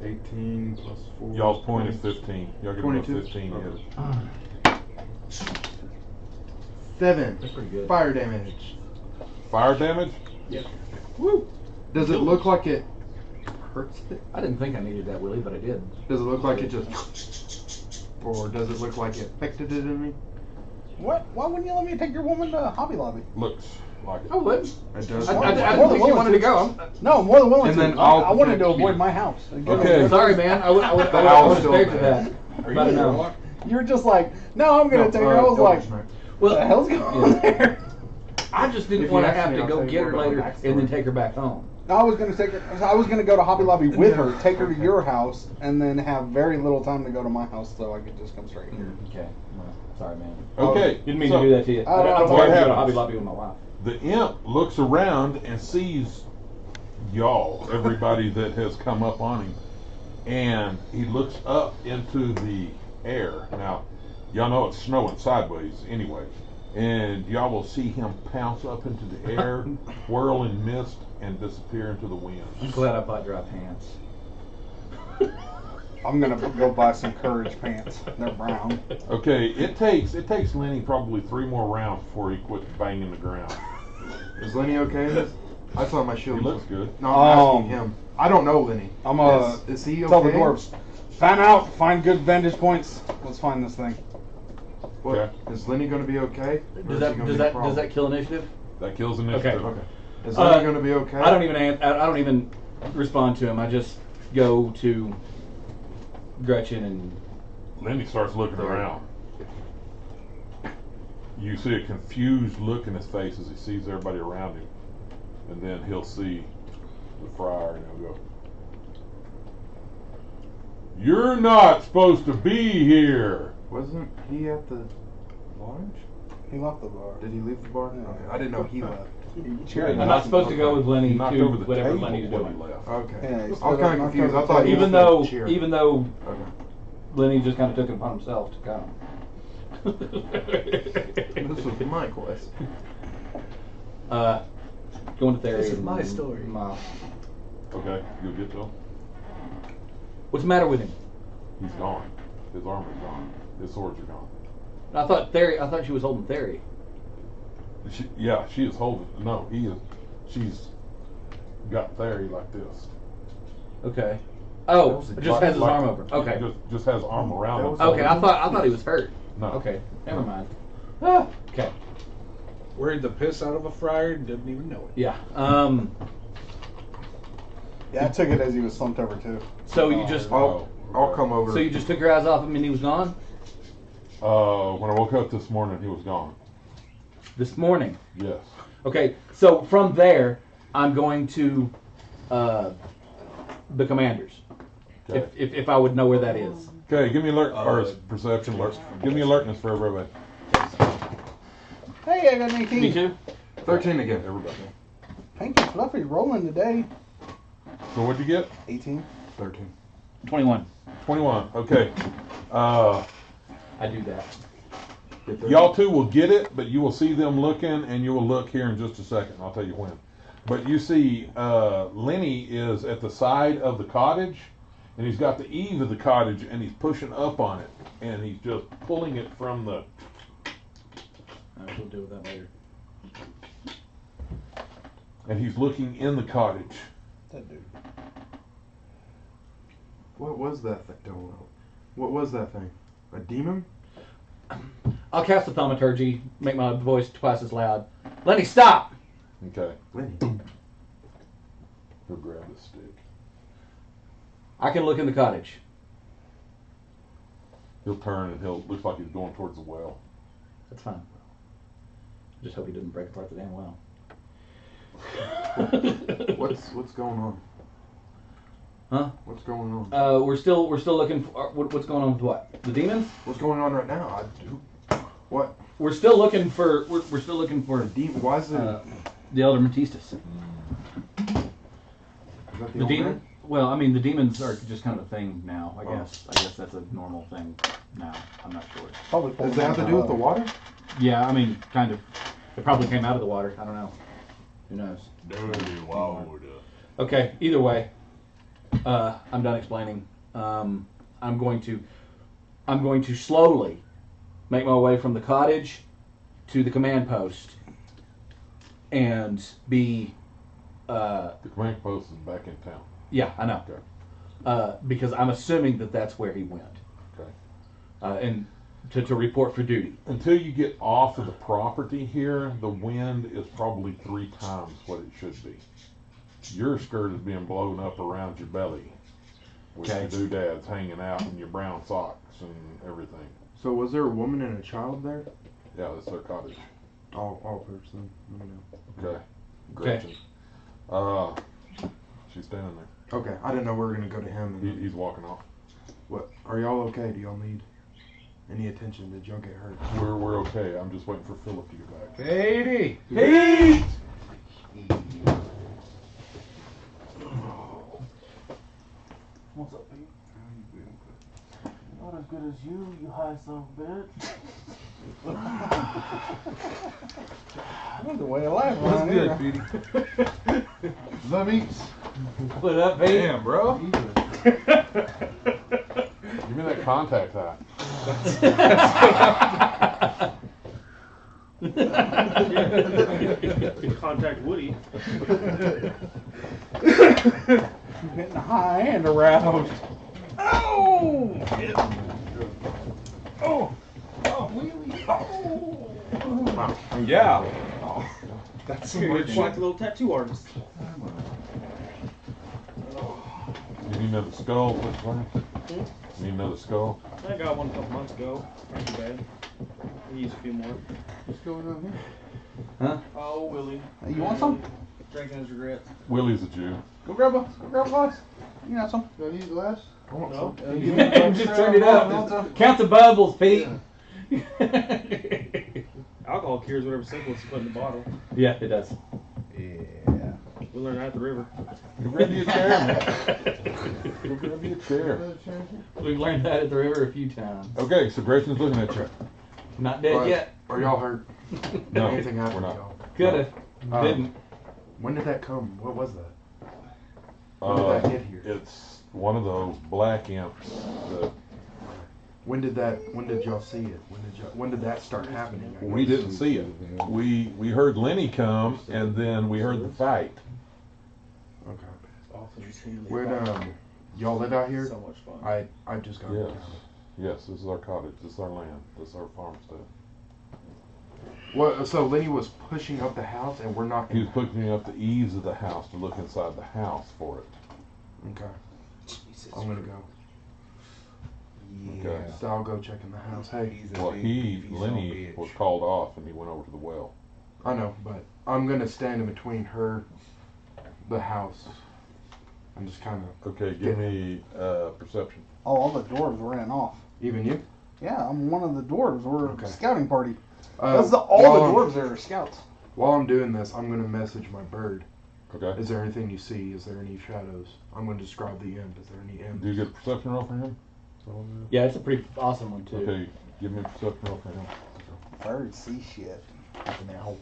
Speaker 5: 18 plus 4.
Speaker 4: Y'all's point is 15. Y'all get about
Speaker 5: 22.
Speaker 4: 15 to hit
Speaker 5: Okay.
Speaker 4: it.
Speaker 5: 7
Speaker 2: That's pretty good.
Speaker 5: fire damage.
Speaker 4: Fire damage?
Speaker 2: Woo!
Speaker 5: Does it look like it hurts it?
Speaker 2: I didn't think I needed that, Willie, but I did.
Speaker 5: Does it look like it just, or does it look like it affected it in me?
Speaker 6: What? Why wouldn't you let me take your woman to Hobby Lobby?
Speaker 4: Looks like it.
Speaker 2: I would.
Speaker 5: It does.
Speaker 2: I
Speaker 6: More
Speaker 2: didn't
Speaker 6: than
Speaker 2: think you
Speaker 6: willing
Speaker 2: wanted
Speaker 6: to.
Speaker 2: to go.
Speaker 6: No, more than willing
Speaker 5: And
Speaker 6: to.
Speaker 5: then I'll
Speaker 6: I wanted to
Speaker 5: protect
Speaker 6: avoid
Speaker 5: you.
Speaker 6: my house.
Speaker 4: Okay.
Speaker 2: Sorry, man. I would have
Speaker 5: Owl's still
Speaker 2: prepared for
Speaker 5: mad.
Speaker 2: that. But no.
Speaker 6: You're just like, no, I'm gonna take her. I was like, what the hell's going on there?
Speaker 2: I just
Speaker 5: If
Speaker 2: didn't
Speaker 5: you
Speaker 2: want to
Speaker 5: ask
Speaker 2: have
Speaker 5: me,
Speaker 2: to
Speaker 5: I'll
Speaker 2: go
Speaker 5: tell you
Speaker 2: get
Speaker 5: more
Speaker 2: her
Speaker 5: about
Speaker 2: later
Speaker 5: the
Speaker 2: and then
Speaker 5: backstory.
Speaker 2: take her back home.
Speaker 6: I was gonna take her. I was gonna go to Hobby Lobby with her, take her to your house, and then have very little time to go to my house, so I could just come straight here.
Speaker 2: Okay. Well, sorry, man.
Speaker 4: Okay.
Speaker 2: Didn't mean
Speaker 4: so
Speaker 2: to do that to you.
Speaker 6: Oh,
Speaker 2: I don't
Speaker 6: that's
Speaker 2: want to
Speaker 4: what
Speaker 2: go to
Speaker 4: happens.
Speaker 2: Hobby Lobby with my wife.
Speaker 4: The imp looks around and sees y'all, everybody that has come up on him, and he looks up into the air. Now, y'all know it's snowing sideways anyway, and y'all will see him pounce up into the air, whirl in mist, and disappear into the wind.
Speaker 2: I'm glad I bought dry pants.
Speaker 6: I'm gonna go buy some Courage pants. They're brown.
Speaker 4: Okay, it takes Lenny probably 3 more rounds before he quits banging the ground.
Speaker 5: Is Lenny okay in this? I saw my
Speaker 4: He
Speaker 5: shield.
Speaker 4: looks good.
Speaker 5: No, I'm asking
Speaker 6: Um,
Speaker 5: him. I don't know Lenny.
Speaker 6: I'm
Speaker 5: Is he okay?
Speaker 6: tell the dwarves. Fan out. Find good vantage points. Let's find this thing.
Speaker 5: What,
Speaker 4: Okay.
Speaker 5: is Lenny gonna be okay? Or
Speaker 2: Does
Speaker 5: is
Speaker 2: that
Speaker 5: he gonna
Speaker 2: does
Speaker 5: be a
Speaker 2: that
Speaker 5: problem?
Speaker 2: does that kill initiative?
Speaker 4: That kills initiative.
Speaker 2: Okay.
Speaker 5: Is Lenny gonna be okay?
Speaker 2: I don't even respond to him. I just go to Gretchen and
Speaker 4: Lenny starts looking around. You see a confused look in his face as he sees everybody around him. And then he'll see the friar and he'll go, You're not supposed to be here.
Speaker 5: Wasn't he at the lodge?
Speaker 6: He left the bar.
Speaker 5: Did he leave the bar?
Speaker 6: Yeah.
Speaker 5: Okay, I didn't know he left.
Speaker 2: I'm not supposed to go with Lenny
Speaker 4: He knocked
Speaker 2: to
Speaker 4: over the
Speaker 2: whatever
Speaker 4: table
Speaker 2: Lenny's
Speaker 4: when he
Speaker 2: doing.
Speaker 4: left.
Speaker 5: Okay.
Speaker 6: Yeah, he
Speaker 5: I was
Speaker 6: stood up,
Speaker 5: kind of
Speaker 6: knocked
Speaker 5: confused.
Speaker 6: over
Speaker 5: I thought
Speaker 6: the
Speaker 5: he was
Speaker 2: Even
Speaker 5: supposed
Speaker 2: though,
Speaker 5: to cheer.
Speaker 2: even though
Speaker 5: Okay.
Speaker 2: Lenny just kind of took it upon himself to come.
Speaker 5: This was my quest.
Speaker 2: Going to Theory.
Speaker 10: This is my story.
Speaker 2: Miles.
Speaker 4: Okay, you'll get to him.
Speaker 2: What's the matter with him?
Speaker 4: He's gone. His armor's gone. His swords are gone.
Speaker 2: I thought she was holding Theory.
Speaker 4: She is holding. No, he is. She's got Theory like this.
Speaker 2: Okay. Oh,
Speaker 5: That was a
Speaker 2: just has his
Speaker 4: Like-
Speaker 2: arm over. Okay.
Speaker 4: Just has arm around
Speaker 5: That
Speaker 4: him.
Speaker 5: was-
Speaker 2: Okay, I thought he was hurt.
Speaker 4: No.
Speaker 2: Okay, never mind. Ah, okay.
Speaker 10: Worried the piss out of a friar and didn't even know it.
Speaker 2: Yeah.
Speaker 6: Yeah, I took it as he was slumped over too.
Speaker 2: So you just
Speaker 5: I'll come over.
Speaker 2: so you just took your eyes off him and he was gone
Speaker 4: When I woke up this morning, he was gone.
Speaker 2: this morning.
Speaker 4: Yes.
Speaker 2: Okay, so from there, I'm going to the commanders.
Speaker 4: Okay.
Speaker 2: If I would know where that is.
Speaker 4: Okay, give me alert or perception alert. Give me alertness for everybody.
Speaker 6: Hey, I got an 18.
Speaker 2: Me too.
Speaker 5: 13 again.
Speaker 4: Everybody.
Speaker 6: Thank you, Fluffy. Rolling today.
Speaker 4: So what'd you get?
Speaker 6: 18.
Speaker 5: 13.
Speaker 2: 21.
Speaker 4: 21. Okay.
Speaker 2: I do that.
Speaker 5: Get there.
Speaker 4: Y'all two will get it, but you will see them looking, and you will look here in just a second. I'll tell you when. But you see, Lenny is at the side of the cottage, and he's got the eave of the cottage, and he's pushing up on it, and he's just pulling it from the.
Speaker 2: We'll deal with that later.
Speaker 4: And he's looking in the cottage.
Speaker 6: That dude.
Speaker 5: What was that thing? What was that thing? A demon?
Speaker 2: I'll cast a thaumaturgy, make my voice twice as loud. Lenny, stop!
Speaker 4: Okay.
Speaker 5: Lenny.
Speaker 4: He'll grab the stick.
Speaker 2: I can look in the cottage.
Speaker 4: He'll turn and looks like he's going towards the well.
Speaker 2: That's fine. Just hope he doesn't break apart the damn well.
Speaker 5: What's going on?
Speaker 2: Huh?
Speaker 5: What's going on?
Speaker 2: We're still looking for what's going on with what? The demons?
Speaker 5: What's going on right now? What?
Speaker 2: We're still looking for we're still looking for
Speaker 5: Demon? Why is it?
Speaker 2: the Elder Matistas.
Speaker 5: Is that
Speaker 2: The
Speaker 5: old
Speaker 2: demon?
Speaker 5: man?
Speaker 2: Well, I mean the demons are just kind of a thing now. I guess that's a normal thing now. I'm not sure.
Speaker 6: Probably
Speaker 5: Does it have to do with the water?
Speaker 2: Yeah, I mean kind of. It probably came out of the water. I don't know. Who knows? Okay. Either way, I'm done explaining. I'm going to slowly make my way from the cottage to the command post and be.
Speaker 4: The command post is back in town.
Speaker 2: Yeah, I know.
Speaker 4: Okay.
Speaker 2: Because I'm assuming that's where he went.
Speaker 4: Okay.
Speaker 2: And to report for duty.
Speaker 4: Until you get off of the property here, the wind is probably 3 times what it should be. Your skirt is being blown up around your belly with
Speaker 2: Okay.
Speaker 4: your doodads hanging out and your brown socks and everything.
Speaker 5: So was there a woman and a child there?
Speaker 4: Yeah, that's their cottage.
Speaker 5: All person.
Speaker 4: Okay.
Speaker 2: Okay.
Speaker 4: Gretchen. She's standing there.
Speaker 5: Okay, I didn't know we were gonna go to him. And
Speaker 4: He's walking off.
Speaker 5: what? Are y'all okay? Do y'all need any attention? Did y'all get hurt?
Speaker 4: We're okay. I'm just waiting for Philip to get back.
Speaker 10: Katie!
Speaker 2: Hey!
Speaker 11: What's up, Pete? Not as good as you high son of a bitch.
Speaker 6: That's the way of life
Speaker 10: What's
Speaker 6: around
Speaker 10: good,
Speaker 6: here.
Speaker 10: Petey?
Speaker 7: Love eats.
Speaker 2: What up, Pete?
Speaker 10: Damn, bro.
Speaker 4: Give me that contact high.
Speaker 3: Contact Woody.
Speaker 6: Getting high and aroused. Oh! Oh! Oh, wheelie. Oh!
Speaker 10: Yeah.
Speaker 6: That's
Speaker 3: You're
Speaker 6: some
Speaker 3: quite a little tattoo artist.
Speaker 4: You need another skull, Mr. Vernon? You need another skull?
Speaker 3: I got one a couple months ago. Not too bad. I use a few more.
Speaker 6: What's going on here?
Speaker 2: Huh?
Speaker 3: Oh, Willie.
Speaker 6: Hey, you want some?
Speaker 3: Drinking his regrets.
Speaker 4: Willie's a Jew.
Speaker 6: Go grab a glass. You got some? Do I need a glass?
Speaker 5: I want
Speaker 3: No.
Speaker 5: some.
Speaker 2: Just turn it up. Count the bubbles, Pete.
Speaker 3: Alcohol cures whatever syphilis you put in the bottle.
Speaker 2: Yeah, it does.
Speaker 6: Yeah.
Speaker 3: We learned that at the river.
Speaker 4: Go grab you a chair, man. Go grab you a chair.
Speaker 2: We've learned that at the river a few times.
Speaker 4: Okay, so Grayson's looking at you.
Speaker 2: Not dead yet.
Speaker 5: Are y'all hurt?
Speaker 4: No,
Speaker 5: Anything happened
Speaker 4: we're
Speaker 5: to
Speaker 4: not.
Speaker 5: y'all?
Speaker 2: Coulda. Didn't.
Speaker 5: When did that come? What was that? When did that get here?
Speaker 4: It's one of those black imps that
Speaker 5: When did y'all see it? When did that start happening?
Speaker 4: we didn't see it. We heard Lenny come, and then we heard the fight.
Speaker 5: Okay. When y'all live out here?
Speaker 3: So much fun.
Speaker 5: I just got
Speaker 4: Yes,
Speaker 5: to town.
Speaker 4: yes. This is our cottage. This is our land. This is our farmstead.
Speaker 5: Well, so Lenny was pushing up the house, and we're not.
Speaker 4: He was putting up the eaves of the house to look inside the house for it.
Speaker 5: Okay. I'm gonna go.
Speaker 4: Okay.
Speaker 5: So I'll go check in the house. Hey,
Speaker 4: Well, Lenny was called off, and he went over to the well.
Speaker 5: I know, but I'm gonna stand in between her, the house. I'm just kind of.
Speaker 4: Okay, give me perception.
Speaker 6: Oh, all the dwarves ran off.
Speaker 5: Even you?
Speaker 6: Yeah, I'm one of the dwarves. We're
Speaker 5: Okay.
Speaker 6: a scouting party.
Speaker 5: All
Speaker 6: That's all the dwarves there are scouts.
Speaker 5: While I'm doing this, I'm gonna message my bird.
Speaker 4: Okay.
Speaker 5: Is there anything you see? Is there any shadows? I'm gonna describe the imp. Is there any imp?
Speaker 4: Do you get a perception roll for him?
Speaker 2: Yeah, it's a pretty awesome one too.
Speaker 4: Okay, give me a perception roll for him.
Speaker 6: Birds see shit.
Speaker 5: Now.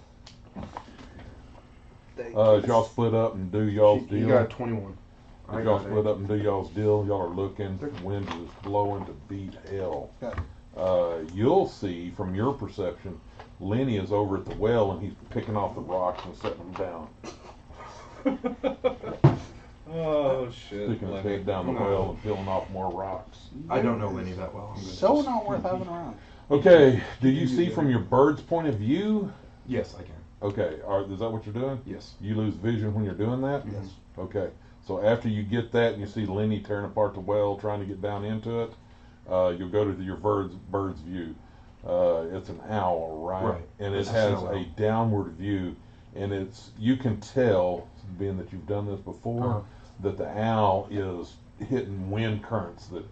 Speaker 4: As y'all split up and do y'all's deal.
Speaker 5: You got 21. I
Speaker 4: As y'all
Speaker 5: got
Speaker 4: split
Speaker 5: it.
Speaker 4: up and do y'all's deal, y'all are looking. Wind is blowing to beat hell.
Speaker 6: Okay.
Speaker 4: You'll see from your perception, Lenny is over at the well and he's picking off the rocks and setting them down.
Speaker 1: Oh shit.
Speaker 4: Sticking his
Speaker 1: Lenny.
Speaker 4: head down the
Speaker 5: No.
Speaker 4: well and peeling off more rocks.
Speaker 5: I don't know Lenny that well. I'm gonna
Speaker 6: So
Speaker 5: just-
Speaker 6: not worth having around.
Speaker 4: Okay, do you see from your bird's point of view?
Speaker 5: Yes, I can.
Speaker 4: Okay, is that what you're doing?
Speaker 5: Yes.
Speaker 4: You lose vision when you're doing that?
Speaker 5: Yes.
Speaker 4: Okay, so after you get that and you see Lenny tearing apart the well, trying to get down into it, you'll go to your bird's view. It's an owl, right?
Speaker 5: Right.
Speaker 4: And it
Speaker 5: It's a
Speaker 4: has
Speaker 5: snow
Speaker 4: a
Speaker 5: owl.
Speaker 4: downward view, and you can tell, being that you've done this before,
Speaker 5: Uh-huh.
Speaker 4: that the owl is hitting wind currents that,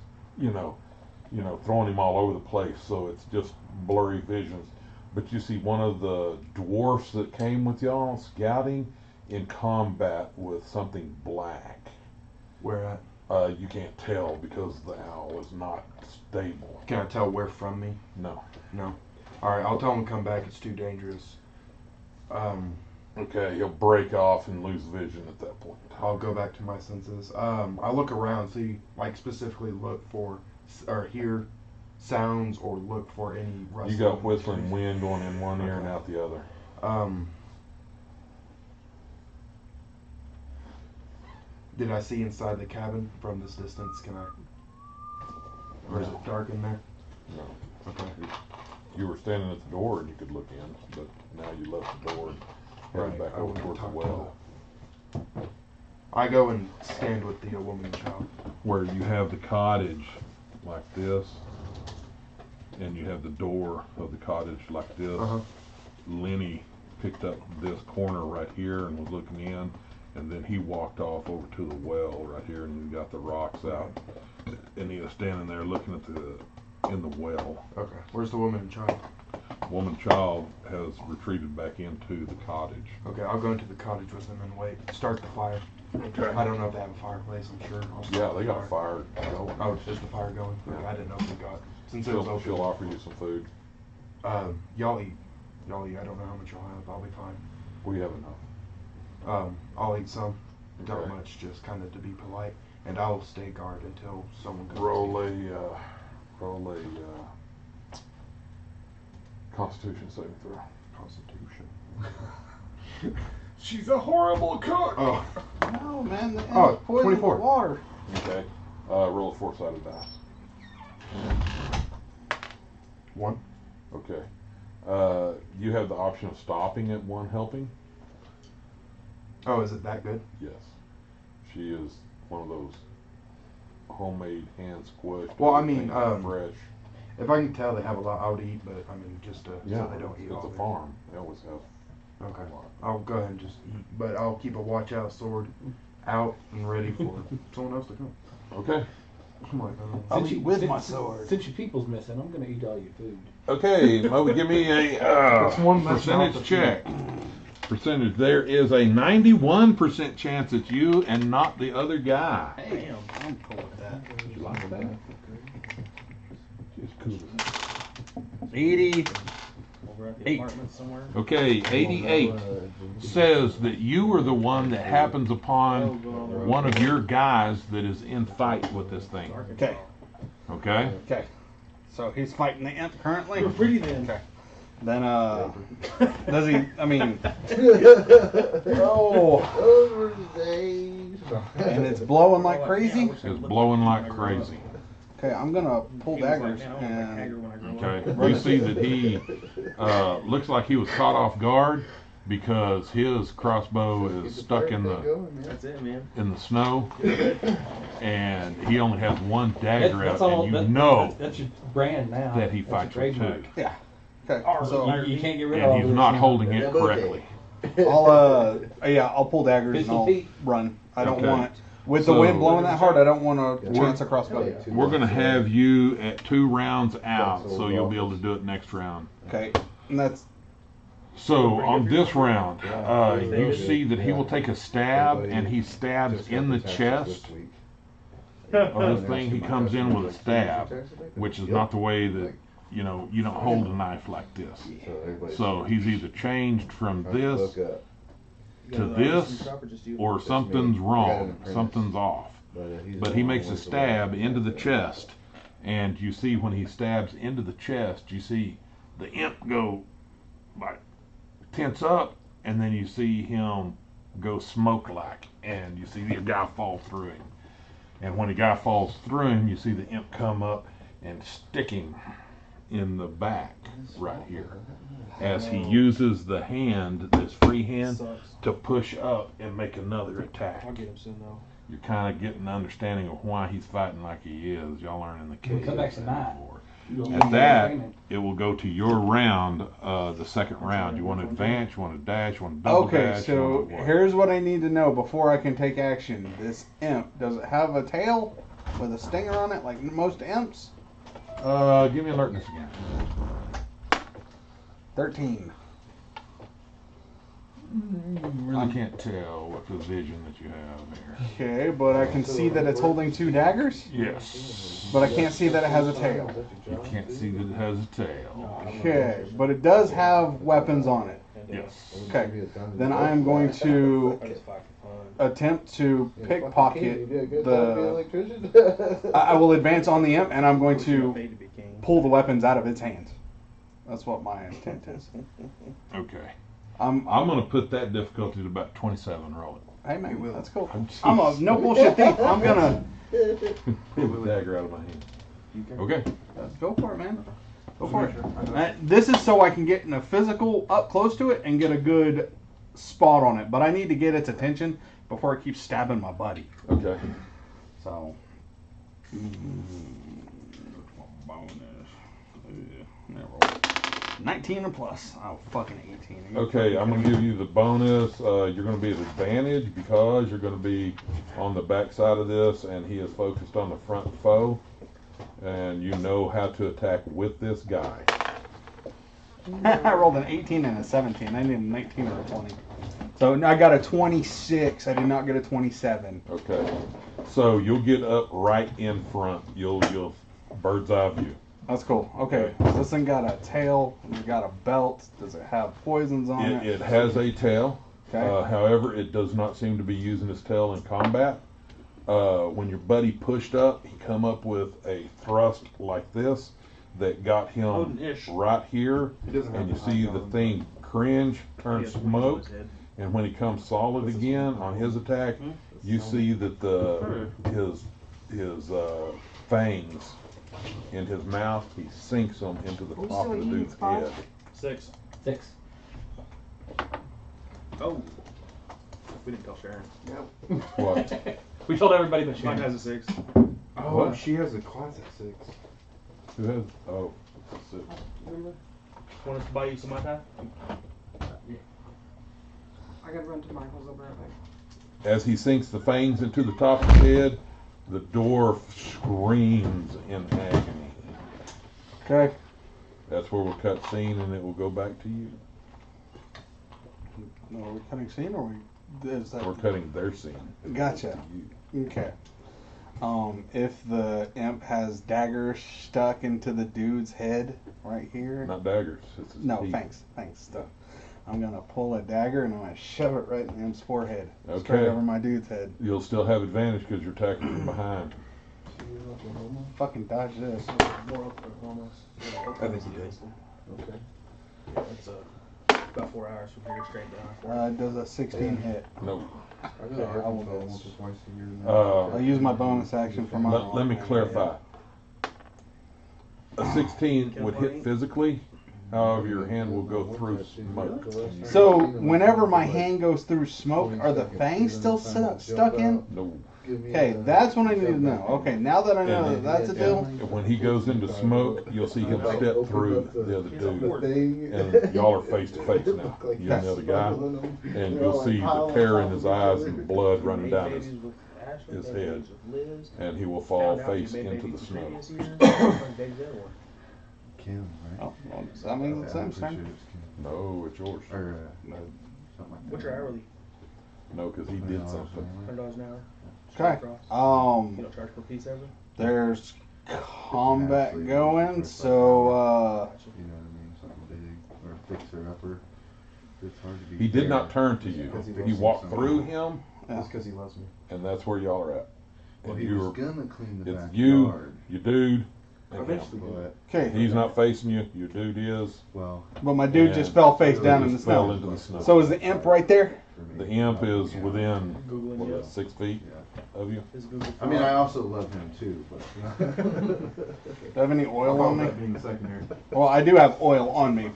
Speaker 4: throwing him all over the place. So it's just blurry visions. But you see one of the dwarfs that came with y'all scouting in combat with something black.
Speaker 5: Where at?
Speaker 4: You can't tell because the owl is not stable.
Speaker 5: Can I tell where from me?
Speaker 4: No.
Speaker 5: No. All right, I'll tell him to come back. It's too dangerous.
Speaker 4: Okay, he'll break off and lose vision at that point.
Speaker 5: I'll go back to my senses. I look around, see, like specifically look for or hear sounds or look for any rustling.
Speaker 4: You got whistling wind going in one ear and out the other.
Speaker 5: Did I see inside the cabin from this distance? Can I? Or is it dark in there?
Speaker 4: No.
Speaker 5: Okay.
Speaker 4: You were standing at the door and you could look in, but now you left the door and headed back
Speaker 5: I
Speaker 4: over
Speaker 5: wouldn't
Speaker 4: towards the
Speaker 5: talk to
Speaker 4: well.
Speaker 5: I go and stand with the woman and child.
Speaker 4: Where you have the cottage like this, and you have the door of the cottage like this.
Speaker 5: Uh-huh.
Speaker 4: Lenny picked up this corner right here and was looking in, and then he walked off over to the well right here and got the rocks out, and he was standing there looking at in the well.
Speaker 5: Okay. Where's the woman and child?
Speaker 4: Woman child has retreated back into the cottage.
Speaker 5: Okay, I'll go into the cottage with them and wait. Start the fire.
Speaker 4: Okay.
Speaker 5: I don't know if they have a fireplace. I'm sure. I'll start
Speaker 4: Yeah,
Speaker 5: the
Speaker 4: they got a fire going.
Speaker 5: Oh, is the fire going? Okay,
Speaker 4: Yeah.
Speaker 5: I didn't know if they got. Since it was
Speaker 4: She'll
Speaker 5: open.
Speaker 4: offer you some food.
Speaker 5: Y'all eat. Y'all eat. I don't know how much y'all have. I'll be fine.
Speaker 4: We have enough.
Speaker 5: I'll eat some. Not
Speaker 4: Okay.
Speaker 5: much, just kind of to be polite, and I'll stay guard until someone comes.
Speaker 4: Roll a Constitution saving throw.
Speaker 5: Constitution.
Speaker 1: She's a horrible cook.
Speaker 5: Oh,
Speaker 6: No, man, the
Speaker 5: Oh,
Speaker 6: ants poison
Speaker 5: 24.
Speaker 6: the water.
Speaker 4: Okay. Roll a 4-sided dice.
Speaker 5: 1.
Speaker 4: Okay. You have the option of stopping at one helping.
Speaker 5: Oh, is it that good?
Speaker 4: Yes. She is one of those homemade hand squished.
Speaker 5: Well, I mean,
Speaker 4: everything fresh.
Speaker 5: If I can tell, they have a lot. I would eat, but I mean, just so they don't eat
Speaker 4: it's
Speaker 5: all
Speaker 4: a
Speaker 5: of it.
Speaker 4: farm. They always have
Speaker 5: Okay.
Speaker 4: a lot.
Speaker 5: I'll go ahead and just eat, but I'll keep a watch out sword out and ready for someone else to come.
Speaker 4: Okay.
Speaker 6: I'll eat with
Speaker 2: since-
Speaker 6: my sword.
Speaker 2: Since your people's missing, I'm gonna eat all your food.
Speaker 4: Okay, Mo, give me a percentage check. Percentage. There is a 91% chance it's you and not the other guy.
Speaker 6: Damn, I'm cool with that.
Speaker 4: You like that? Just cool.
Speaker 6: 80.
Speaker 3: Over at the
Speaker 6: Eight.
Speaker 3: apartment somewhere.
Speaker 4: Okay, 88 says that you are the one that happens upon one of your guys that is in fight with this thing.
Speaker 6: Okay.
Speaker 4: Okay?
Speaker 6: Okay. So he's fighting the imp currently?
Speaker 3: We're pretty then.
Speaker 6: Okay. Then, does he, I mean,
Speaker 7: Oh, those were the days.
Speaker 6: and it's blowing like crazy?
Speaker 4: It's blowing like crazy.
Speaker 6: Okay, I'm gonna pull
Speaker 3: He was like,
Speaker 6: daggers
Speaker 3: "Man, I wanna be Hagrid
Speaker 6: and,
Speaker 3: when I grow up."
Speaker 4: Okay? You see that he looks like he was caught off guard because his crossbow is stuck in the
Speaker 3: That's it, man.
Speaker 4: snow, and he only has one dagger out,
Speaker 2: all.
Speaker 4: and you know
Speaker 2: That's your brand now.
Speaker 4: that he
Speaker 2: That's your
Speaker 4: fights with
Speaker 2: trademark.
Speaker 4: two,
Speaker 6: yeah. Okay,
Speaker 2: You,
Speaker 6: so
Speaker 2: you can't get rid of all
Speaker 4: and he's
Speaker 2: this,
Speaker 4: not
Speaker 2: you know.
Speaker 4: holding it correctly.
Speaker 6: I'll pull daggers and
Speaker 2: Pistol
Speaker 6: I'll
Speaker 2: Pete?
Speaker 6: run. I don't
Speaker 4: Okay.
Speaker 6: want, with the
Speaker 4: So-
Speaker 6: wind blowing that hard, I don't want to chance a crossbow.
Speaker 4: We're gonna have you at 2 rounds out, so you'll be able to do it next round.
Speaker 6: Okay, and that's,
Speaker 4: So on this round, you see that he will take a stab, and he stabs in the chest of this thing. He comes in with a stab, which is not the way that, you know, you don't hold a knife like this. So he's either changed from this to this, or something's wrong, something's off. But he makes a stab into the chest, and you see when he stabs into the chest, you see the imp go like tense up, and then you see him go smoke like, and you see the guy fall through him. And when the guy falls through him, you see the imp come up and stick him in the back right here, as he uses the hand, this free hand,
Speaker 3: Sucks.
Speaker 4: to push up and make another attack.
Speaker 3: I'll get him soon though.
Speaker 4: You're kind of getting an understanding of why he's fighting like he is. Y'all learn in the cave.
Speaker 2: Come back tonight.
Speaker 4: At that, it will go to your round, the second round. You want to advance, you want to dash, you want to double
Speaker 6: okay,
Speaker 4: dash.
Speaker 6: so
Speaker 4: you want to what?
Speaker 6: here's what I need to know before I can take action. This imp, does it have a tail with a stinger on it like most imps?
Speaker 4: Give me alertness again.
Speaker 6: 13.
Speaker 4: You really can't tell what the vision that you have here.
Speaker 6: Okay, but I can see that it's holding 2 daggers,
Speaker 4: Yes.
Speaker 6: but I can't see that it has a tail.
Speaker 4: You can't see that it has a tail.
Speaker 6: Okay, but it does have weapons on it.
Speaker 4: Yes.
Speaker 6: Okay, then I am going to attempt to pickpocket the. I will advance on the imp, and I'm going to pull the weapons out of its hands. That's what my intent is.
Speaker 4: Okay.
Speaker 6: I'm
Speaker 4: I'm going to put that difficulty to about 27. Roll it.
Speaker 6: Hey man, that's cool.
Speaker 4: I'm
Speaker 6: I'm a no bullshit thief. I'm gonna
Speaker 4: Pull the dagger out of my hand. Okay.
Speaker 6: go for it, man. Go for it. This is so I can get in a physical up close to it and get a good spot on it. But I need to get its attention before it keeps stabbing my buddy.
Speaker 4: Okay.
Speaker 6: So. Bonus. Never roll. 19 and plus. Oh, fucking 18.
Speaker 4: Okay, I'm going to give you the bonus. You're going to be at advantage because you're going to be on the back side of this, and he is focused on the front foe, and you know how to attack with this guy.
Speaker 6: I rolled an 18 and a 17. I need a 19 or a 20. So I got a 26. I did not get a 27.
Speaker 4: Okay, so you'll get up right in front. You'll bird's eye view.
Speaker 6: That's cool. Okay. This thing got a tail. It's got a belt. Does it have poisons on it?
Speaker 4: It has a tail.
Speaker 6: Okay.
Speaker 4: However, it does not seem to be using his tail in combat. When your buddy pushed up, he come up with a thrust like this that got him
Speaker 3: Odin-ish.
Speaker 4: right here,
Speaker 5: He doesn't have
Speaker 4: and you
Speaker 5: the
Speaker 4: see
Speaker 5: high
Speaker 4: the
Speaker 5: ground.
Speaker 4: thing cringe, turn
Speaker 3: He has wings on
Speaker 4: smoke,
Speaker 3: his head.
Speaker 4: and when he comes solid again on his attack, you see that his fangs in his mouth, he sinks them into the
Speaker 8: Are we
Speaker 4: top
Speaker 8: still
Speaker 4: of the
Speaker 8: eating
Speaker 4: dude's
Speaker 8: five?
Speaker 4: head.
Speaker 3: 6.
Speaker 2: 6.
Speaker 3: Oh. We didn't tell Sharon.
Speaker 4: What?
Speaker 2: We told everybody but
Speaker 3: Mine
Speaker 2: Sharon.
Speaker 3: has a 6.
Speaker 5: Oh,
Speaker 4: What?
Speaker 5: she has a classic 6.
Speaker 4: Who has? Oh, six.
Speaker 3: Want us to buy you some iPad?
Speaker 8: I gotta run to Michael's. I'll be right back.
Speaker 4: As he sinks the fangs into the top of his head, The dwarf screams in agony.
Speaker 6: Okay.
Speaker 4: That's where we'll cut scene, and it will go back to you.
Speaker 6: No, are we cutting scene or is that?
Speaker 4: We're cutting their scene.
Speaker 6: Gotcha. Okay. If the imp has daggers stuck into the dude's head right here.
Speaker 4: Not daggers. It's his
Speaker 6: No,
Speaker 4: teeth.
Speaker 6: thanks. Stuff. I'm gonna pull a dagger and I'm gonna shove it right in the imp's forehead.
Speaker 4: Okay.
Speaker 6: Straight over my dude's head.
Speaker 4: You'll still have advantage because you're attacking from behind.
Speaker 6: Fucking dodge this.
Speaker 3: More Oklahoma.
Speaker 5: I think he did.
Speaker 3: Okay. Yeah, it's about 4 hours from here straight down.
Speaker 6: Does a 16 hit?
Speaker 4: No.
Speaker 5: I go to Arkansas once or twice a year now.
Speaker 4: Uh,
Speaker 6: I'll use my bonus action for my.
Speaker 4: Let me clarify. A 16 would hit physically. However, your hand will go through smoke.
Speaker 6: So whenever my hand goes through smoke, are the fangs still stuck in?
Speaker 4: No.
Speaker 6: Okay, that's what I need to know. Okay, now that I know that that's a deal.
Speaker 4: When he goes into smoke, you'll see him step through the other dude.
Speaker 5: Thing.
Speaker 4: And y'all are face to face now. You and the other guy. And you'll see the terror in his eyes and blood running down his head. And he will fall face into the snow.
Speaker 5: Kim, right?
Speaker 6: Oh, well, that means it's Sam's turn.
Speaker 4: No, it's yours.
Speaker 5: Or, something like that.
Speaker 3: What's your hourly?
Speaker 4: No, because he did something.
Speaker 3: $100 an hour.
Speaker 6: Okay.
Speaker 3: You don't charge per piece ever?
Speaker 6: There's combat going, so
Speaker 5: You know what I mean? Something big. Or a fixer-upper. It's hard to be
Speaker 4: He did
Speaker 5: fair.
Speaker 4: not turn to you. He walked through him,
Speaker 5: That's because he loves me.
Speaker 4: and that's where y'all are at.
Speaker 5: Well,
Speaker 4: And
Speaker 5: he was
Speaker 4: you're,
Speaker 5: gonna clean the
Speaker 4: it's
Speaker 5: backyard.
Speaker 4: you, your dude, and him.
Speaker 5: Eventually, but,
Speaker 6: okay.
Speaker 4: He's not facing you. Your dude is.
Speaker 5: well,
Speaker 6: But my dude just
Speaker 4: And
Speaker 6: fell face
Speaker 4: he
Speaker 6: down in the
Speaker 4: just fell
Speaker 6: snow.
Speaker 4: into the snow.
Speaker 6: So is the imp right there?
Speaker 5: for me.
Speaker 4: The imp is within
Speaker 3: Googling
Speaker 4: what,
Speaker 3: you.
Speaker 4: 6 feet
Speaker 5: Yeah.
Speaker 4: of you.
Speaker 3: Is Google
Speaker 5: I mean, I also love him too, but.
Speaker 6: Do I have any oil on me?
Speaker 5: Being secondary.
Speaker 6: Well, I do have oil on me.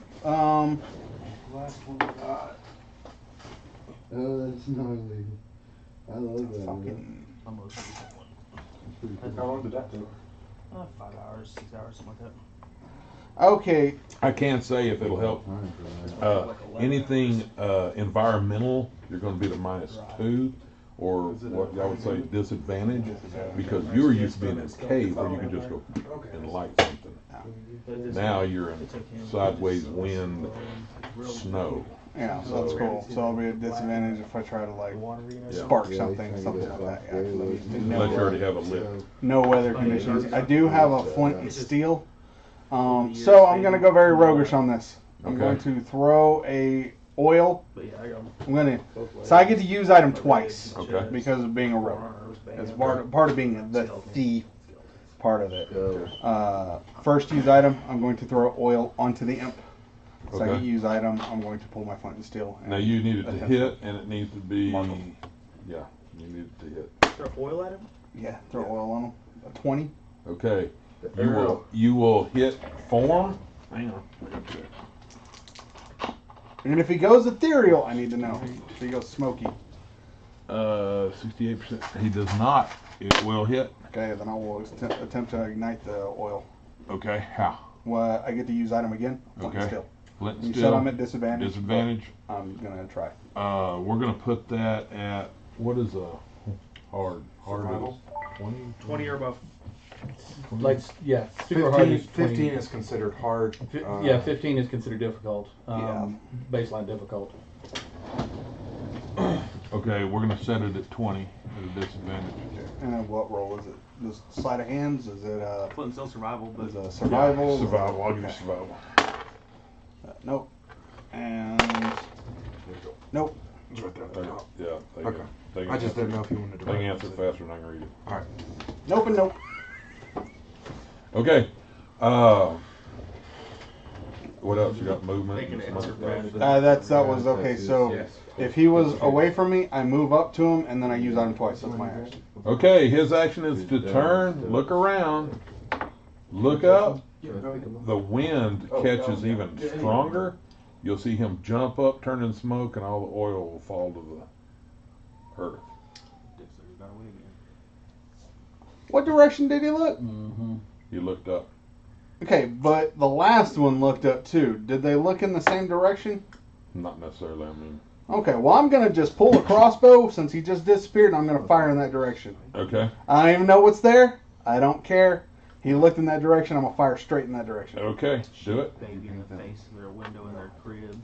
Speaker 11: Last one we got.
Speaker 7: Oh, that's gnarly. I love that.
Speaker 6: Fucking.
Speaker 11: Almost.
Speaker 5: How long did that take?
Speaker 11: 5 hours, 6 hours, something like that.
Speaker 6: Okay.
Speaker 4: I can't say if it'll help. Anything environmental, you're going to be the -2, or what I would say disadvantage, because you were used to being in a cave where you could just go and light something. Now you're in sideways wind, snow.
Speaker 6: Yeah, so that's cool. So I'll be at disadvantage if I try to like
Speaker 4: Yeah.
Speaker 6: spark something like that. Yeah, 'cause I'm used to
Speaker 4: Unless you already have a lip.
Speaker 6: no weather conditions. I do have a flint and steel. So I'm gonna go very roguish on this. I'm
Speaker 4: Okay.
Speaker 6: going to throw a oil.
Speaker 3: But yeah, I got
Speaker 6: I'm gonna. So I get to use item twice
Speaker 4: Okay.
Speaker 6: because of being a rogue. It's part of being the thief part of it. First use item, I'm going to throw oil onto the imp. Second
Speaker 4: Okay.
Speaker 6: use item, I'm going to pull my flint and steel.
Speaker 4: Now you need it to
Speaker 6: attempt
Speaker 4: hit, and it needs to be,
Speaker 6: Mark 'em.
Speaker 4: yeah, you need it to hit.
Speaker 3: Throw oil at him?
Speaker 6: Yeah, throw oil on them. A 20.
Speaker 4: Okay, you will hit form. Hang on.
Speaker 6: And if he goes ethereal, I need to know. If he goes smoky,
Speaker 4: 68%. He does not. It will hit.
Speaker 6: okay, then I will attempt to ignite the oil.
Speaker 4: Okay, how?
Speaker 6: Well, I get to use item again. Flint and
Speaker 4: Okay.
Speaker 6: steel.
Speaker 4: Flint
Speaker 6: You
Speaker 4: and
Speaker 6: said
Speaker 4: steel.
Speaker 6: I'm at disadvantage.
Speaker 4: Disadvantage.
Speaker 6: but I'm gonna try.
Speaker 4: We're gonna put that at what is a hard? Hard
Speaker 5: Survival?
Speaker 4: is 20.
Speaker 3: 20 or above.
Speaker 2: Like, yeah, super hard
Speaker 5: 15,
Speaker 2: is 20.
Speaker 5: 15 is considered hard.
Speaker 2: Yeah, 15 is considered difficult.
Speaker 6: Yeah.
Speaker 2: Baseline difficult.
Speaker 4: Okay, we're gonna set it at 20 at a disadvantage.
Speaker 6: And then what roll is it? Just sleight of hands? Is it
Speaker 3: Flint and steel survival, but
Speaker 6: is it survival?
Speaker 4: Survival. I'll give you
Speaker 6: Okay.
Speaker 4: survival.
Speaker 6: Nope. And nope.
Speaker 5: It's right there at the top.
Speaker 4: Yeah. They
Speaker 5: Okay.
Speaker 4: can- they can
Speaker 5: I just
Speaker 4: answer-
Speaker 5: didn't know if you wanted to.
Speaker 4: They can
Speaker 5: reference
Speaker 4: answer
Speaker 5: it.
Speaker 4: faster than I can read it.
Speaker 5: All right.
Speaker 6: Nope and nope.
Speaker 4: Okay. What else? You got movement?
Speaker 3: They can
Speaker 4: and some
Speaker 3: answer
Speaker 4: other stuff?
Speaker 6: That was okay. So if he was away from me, I move up to him and then I use item twice. That's my action.
Speaker 4: Okay, his action is to turn, look around, look up. The wind catches even stronger. You'll see him jump up, turn in smoke, and all the oil will fall to the earth.
Speaker 6: What direction did he look?
Speaker 2: Mm-hmm.
Speaker 4: He looked up.
Speaker 6: Okay, but the last one looked up too. Did they look in the same direction?
Speaker 4: Not necessarily. I mean,
Speaker 6: Okay, well, I'm going to just pull a crossbow since he just disappeared, and I'm going to fire in that direction.
Speaker 4: Okay.
Speaker 6: I don't even know what's there. I don't care. He looked in that direction. I'm going to fire straight in that direction.
Speaker 4: Okay. Do it.
Speaker 11: Baby in the face of their window in their crib.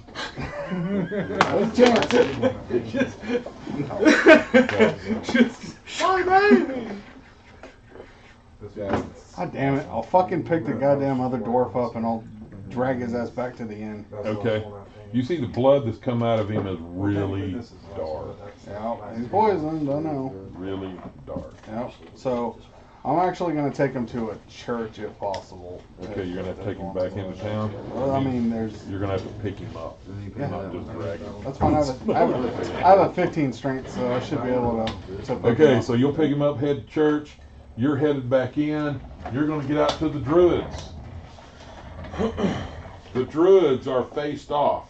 Speaker 6: There's a chance.
Speaker 3: My baby!
Speaker 6: God damn it. I'll fucking pick the goddamn other dwarf up and I'll drag his ass back to the inn.
Speaker 4: Okay. You see the blood that's come out of him is really dark.
Speaker 6: Yeah, he's poisoned, I know.
Speaker 4: Really dark.
Speaker 6: Yep. So I'm actually going to take him to a church if possible.
Speaker 4: Okay, you're gonna have to take him back into town.
Speaker 6: Well, I mean, there's.
Speaker 4: You're gonna have to pick him up, not just drag him.
Speaker 6: That's fine. I have a 15 strength, so I should be able to pick him
Speaker 4: Okay,
Speaker 6: up.
Speaker 4: so you'll pick him up, head to church. You're headed back in. You're gonna get out to the druids. The druids are faced off.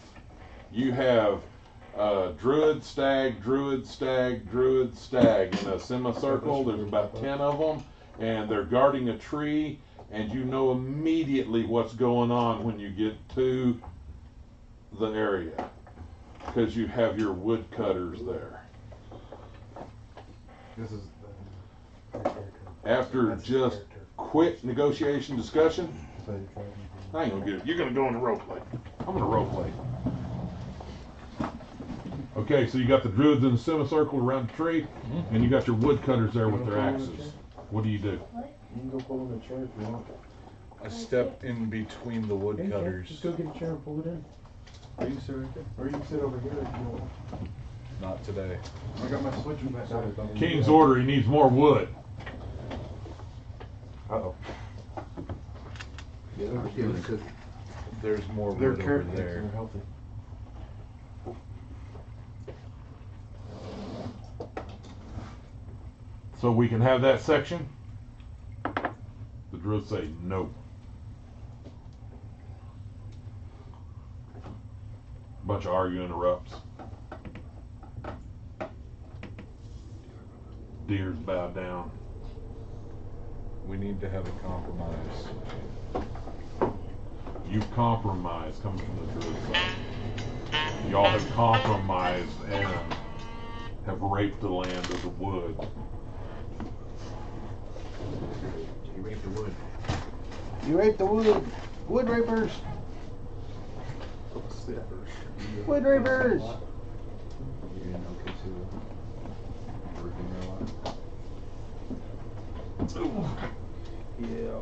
Speaker 4: You have druid, stag, druid, stag, druid, stag in a semicircle. There's about 10 of them, and they're guarding a tree. And you know immediately what's going on when you get to the area, because you have your woodcutters there.
Speaker 5: This is
Speaker 4: After just quick negotiation discussion, I ain't gonna get it. You're gonna go in the role play. I'm gonna role play. Okay, so you got the druids in a semicircle around the tree, and you got your woodcutters there with their axes. What do?
Speaker 7: You can go pull in the chair if you want.
Speaker 1: I step in between the woodcutters.
Speaker 7: Just go get a chair and pull it in. Or you can sit right there. Or you can sit over here if you want.
Speaker 1: Not today.
Speaker 5: I got my switch in my side.
Speaker 4: King's order, he needs more wood.
Speaker 5: Uh-oh.
Speaker 7: Yeah, because
Speaker 1: There's more
Speaker 5: They're
Speaker 1: wood over
Speaker 5: carrot cakes
Speaker 1: there.
Speaker 5: and they're healthy.
Speaker 4: So we can have that section? The druids say no. Bunch of arguing erupts. Deers bow down.
Speaker 1: We need to have a compromise.
Speaker 4: You've compromised coming from the druid side. Y'all have compromised and have raped the land of the wood.
Speaker 5: You raped the wood.
Speaker 6: You raped the wood. Wood rapers. Wood rapers.
Speaker 7: you're in okay too. Working there a lot.
Speaker 3: Yeah.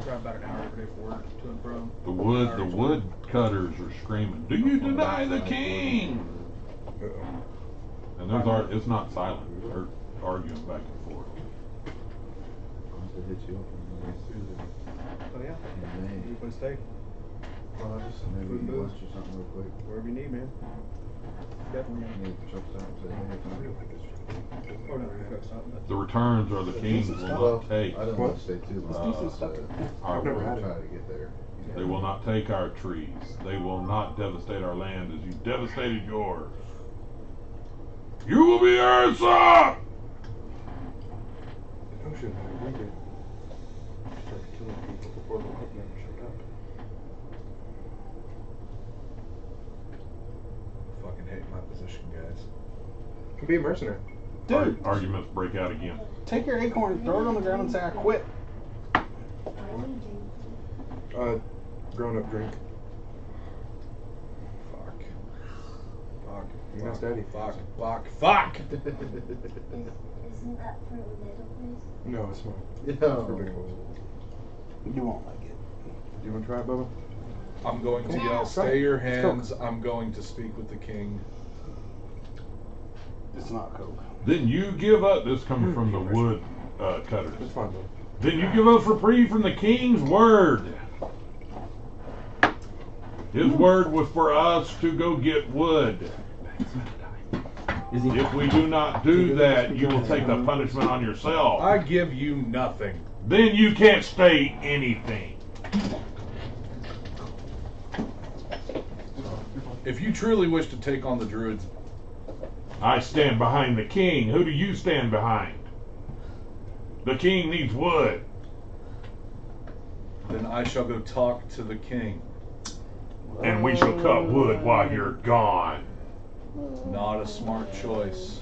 Speaker 3: Drive about an hour every day for work, to and from.
Speaker 4: The wood cutters are screaming, "Do you deny the king?" And it's not silent. They're arguing back and forth.
Speaker 7: Once it hits you up and
Speaker 3: Oh yeah.
Speaker 7: then
Speaker 3: Any place to stay?
Speaker 7: maybe
Speaker 3: Food and
Speaker 7: you
Speaker 3: booze.
Speaker 7: lunch or something real quick.
Speaker 3: Wherever you need, man. Definitely.
Speaker 7: Maybe the truck stop and say, hey, can I
Speaker 3: Oh no, we got something.
Speaker 4: The returns are the kings will not take.
Speaker 7: I don't want to stay too long.
Speaker 4: Our
Speaker 5: I've never
Speaker 7: I'll
Speaker 5: had
Speaker 7: try
Speaker 5: it.
Speaker 7: to get there.
Speaker 4: They will not take our trees. They will not devastate our land as you devastated yours. You will be ours, sir!
Speaker 5: Oh shit, we did. Started killing people before the hook never showed up.
Speaker 1: Fucking hate my position, guys.
Speaker 5: Can be a mercenary.
Speaker 6: Dude,
Speaker 4: Arguments break out again.
Speaker 6: take your acorn, throw it on the ground, and say, I quit.
Speaker 5: Grown up drink.
Speaker 1: Fuck. Fuck.
Speaker 5: You asked Daddy.
Speaker 1: Fuck.
Speaker 9: Isn't that for little boys?
Speaker 5: No, it's not.
Speaker 7: Yeah.
Speaker 5: It's for big boys.
Speaker 6: You won't like it.
Speaker 5: Do you want to try it, Bubba?
Speaker 1: I'm going to yell, stay your hands. I'm going to speak with the king.
Speaker 6: It's not Coke.
Speaker 4: Then you give up. This coming from the wood cutters.
Speaker 5: It's fine, though.
Speaker 4: Then you give up reprieve from the king's word. His word was for us to go get wood. If we do not do that, you will take the punishment on yourself.
Speaker 1: I give you nothing.
Speaker 4: Then you can't stay anything.
Speaker 1: If you truly wish to take on the druids,
Speaker 4: I stand behind the king. Who do you stand behind? The king needs wood.
Speaker 1: then I shall go talk to the king.
Speaker 4: And we shall cut wood while you're gone.
Speaker 1: Not a smart choice.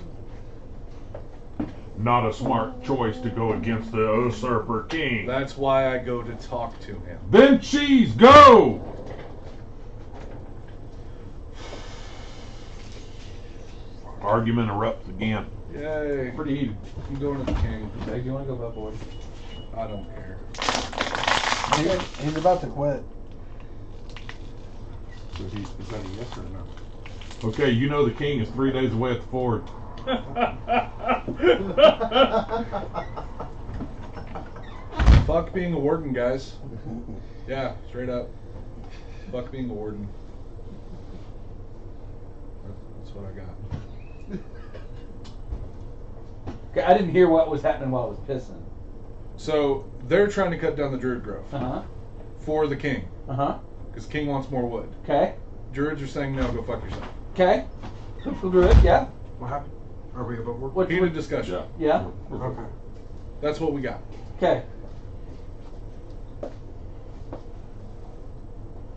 Speaker 4: Not a smart choice to go against the usurper king.
Speaker 1: That's why I go to talk to him.
Speaker 4: Then cheese, go! Argument erupts again.
Speaker 1: Yay.
Speaker 2: Pretty heated.
Speaker 1: I'm going to the king.
Speaker 2: Okay, do you want to go vote, boys?
Speaker 1: I don't care.
Speaker 6: He's about to quit.
Speaker 7: So is that a yes or a no?
Speaker 4: Okay, you know the king is 3 days away at the ford.
Speaker 1: Fuck being a warden, guys. Yeah, straight up. Fuck being a warden. That's what I got.
Speaker 2: Okay, I didn't hear what was happening while I was pissing.
Speaker 1: So they're trying to cut down the druid grove
Speaker 2: Uh-huh.
Speaker 1: for the king,
Speaker 2: Uh-huh.
Speaker 1: because king wants more wood.
Speaker 2: Okay.
Speaker 1: Druids are saying no, go fuck yourself.
Speaker 2: Okay. We'll do it, yeah.
Speaker 7: What happened? Are we above work?
Speaker 2: What,
Speaker 1: Heated discussion.
Speaker 2: yeah.
Speaker 7: Okay.
Speaker 1: That's what we got.
Speaker 2: Okay.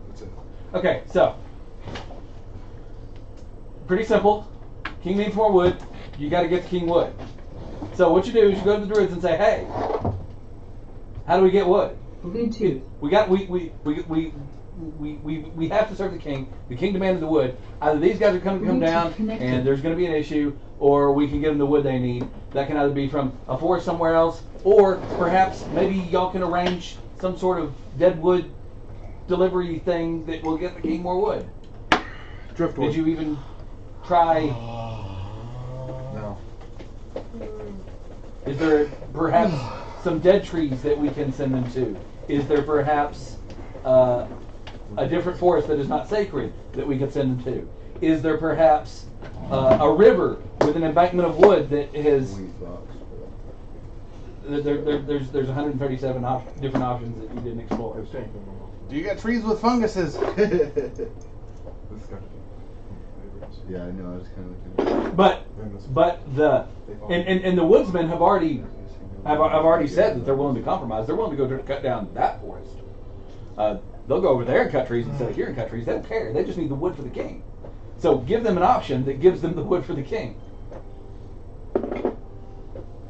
Speaker 1: That's it.
Speaker 2: Okay, so. Pretty simple. King needs more wood. You got to get the king wood. So what you do is you go to the druids and say, hey, how do we get wood?
Speaker 8: Bluetooth.
Speaker 2: We have to serve the king. The king demanded the wood. Either these guys are going to come down and there's going to be an issue, or we can give them the wood they need. That can either be from a forest somewhere else, or perhaps maybe y'all can arrange some sort of dead wood delivery thing that will get the king more wood.
Speaker 7: Driftwood.
Speaker 2: Did you even try?
Speaker 1: No.
Speaker 2: Is there perhaps some dead trees that we can send them to? Is there perhaps a different forest that is not sacred that we could send them to? Is there perhaps a river with an embankment of wood that has... There's 137 different options that you didn't explore.
Speaker 6: Do you got trees with funguses?
Speaker 12: Yeah, I know. I was kind of looking at
Speaker 2: But the woodsmen have already said that they're willing to compromise. They're willing to go to cut down that forest. They'll go over there and cut trees instead of here and cut trees. They don't care. They just need the wood for the king. So give them an option that gives them the wood for the king.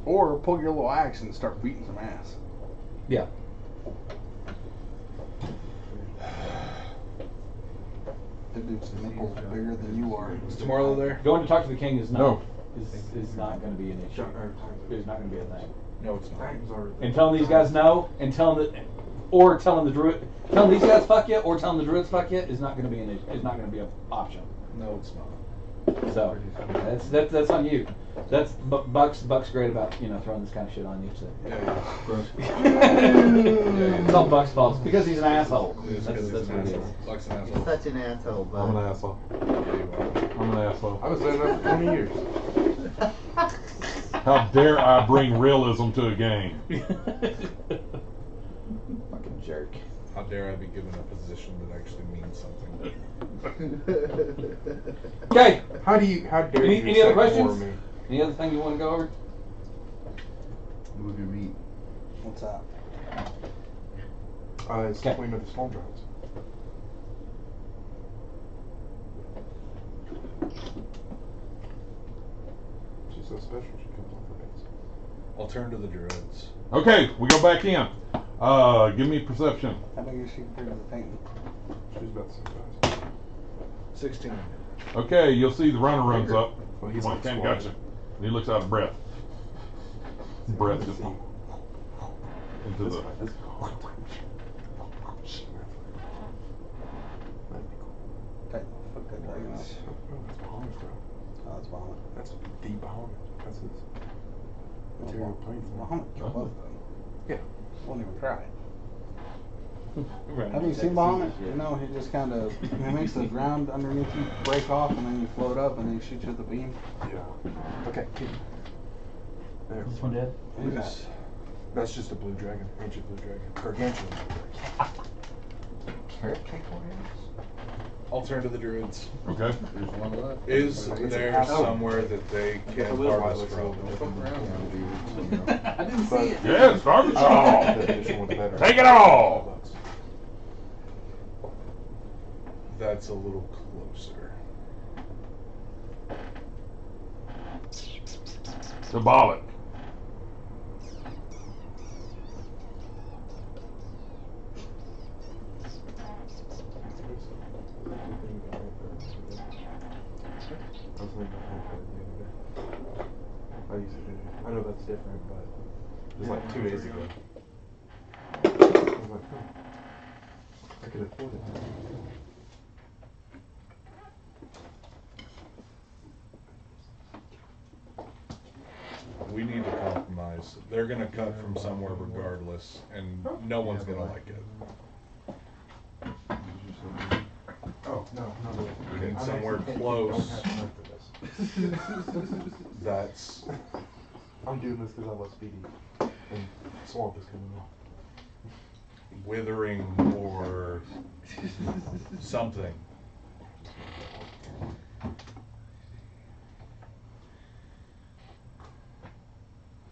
Speaker 6: Or pull your little axe and start beating some ass.
Speaker 2: Yeah.
Speaker 6: That dude's nipples bigger than you are.
Speaker 1: Is Tomorrow there?
Speaker 2: Going to talk to the king is
Speaker 4: No.
Speaker 2: is not going to be an issue. It's not going to be a thing.
Speaker 1: No, it's not.
Speaker 2: And telling these guys no, and telling these guys fuck you, or telling the druids fuck you is not going to be is not going to be an option.
Speaker 1: No, it's not.
Speaker 2: So that's on you. That's Buck's great about throwing this kind of shit on you. So. It's all Buck's fault because he's an asshole. That's what it is.
Speaker 1: Buck's an
Speaker 12: it.
Speaker 1: asshole.
Speaker 12: Such an asshole, bud.
Speaker 4: I'm an asshole. I'm an asshole.
Speaker 7: I was saying that for 20 years.
Speaker 4: How dare I bring realism to a game?
Speaker 2: Fucking jerk.
Speaker 1: How dare I be given a position that actually means something?
Speaker 2: Okay.
Speaker 5: How dare you
Speaker 2: Any other
Speaker 5: say
Speaker 2: questions?
Speaker 5: for me?
Speaker 2: Any other thing you want to go over?
Speaker 12: Move your meat.
Speaker 6: What's that?
Speaker 5: It's the queen of the small dragons. She's so special. She comes off her base.
Speaker 1: I'll turn to the druids.
Speaker 4: Okay, we go back in. Give me perception.
Speaker 6: How big is she compared to the painting?
Speaker 5: She's about the same size.
Speaker 1: 16.
Speaker 4: Okay, you'll see the runner runs up.
Speaker 5: Well, he's
Speaker 4: One
Speaker 5: like
Speaker 4: can
Speaker 5: squatting.
Speaker 4: gotcha. And he looks out of breath. Breath just into the.
Speaker 6: Fuck that dragon up.
Speaker 5: That's Bahamut, bro.
Speaker 6: Oh, that's Bahamut.
Speaker 5: That's the Bahamut. That's his material plane.
Speaker 6: Bahamut killed both of them.
Speaker 5: Yeah.
Speaker 6: Won't even try. Have you seen Bahamut? You know, he just kind of he makes the ground underneath you break off, and then you float up, and then he shoots you with a beam.
Speaker 5: Yeah. Okay. Keep. There.
Speaker 2: Is this one dead?
Speaker 6: Who's that?
Speaker 5: That's just a blue dragon. Ancient blue dragon. Gargantuan blue dragon.
Speaker 2: Carrot cake warriors?
Speaker 1: I'll turn to the druids.
Speaker 4: Okay.
Speaker 12: There's one left.
Speaker 1: Is there somewhere that they can harvest from?
Speaker 2: I didn't see it.
Speaker 4: Yeah, start the
Speaker 5: Oh,
Speaker 4: show.
Speaker 5: the additional one's better.
Speaker 4: Take it all.
Speaker 1: That's a little closer.
Speaker 4: Symbolic.
Speaker 5: I was thinking about that the other day. I used to do it. I know that's different, but it was like 2 days ago. I was like, I could afford it.
Speaker 1: We need to compromise. They're gonna cut from somewhere regardless, and no one's gonna like it.
Speaker 5: Oh, no, no.
Speaker 1: We need somewhere close. That's
Speaker 5: I'm doing this because I love Speedy. And Swamp is coming on.
Speaker 1: withering or something.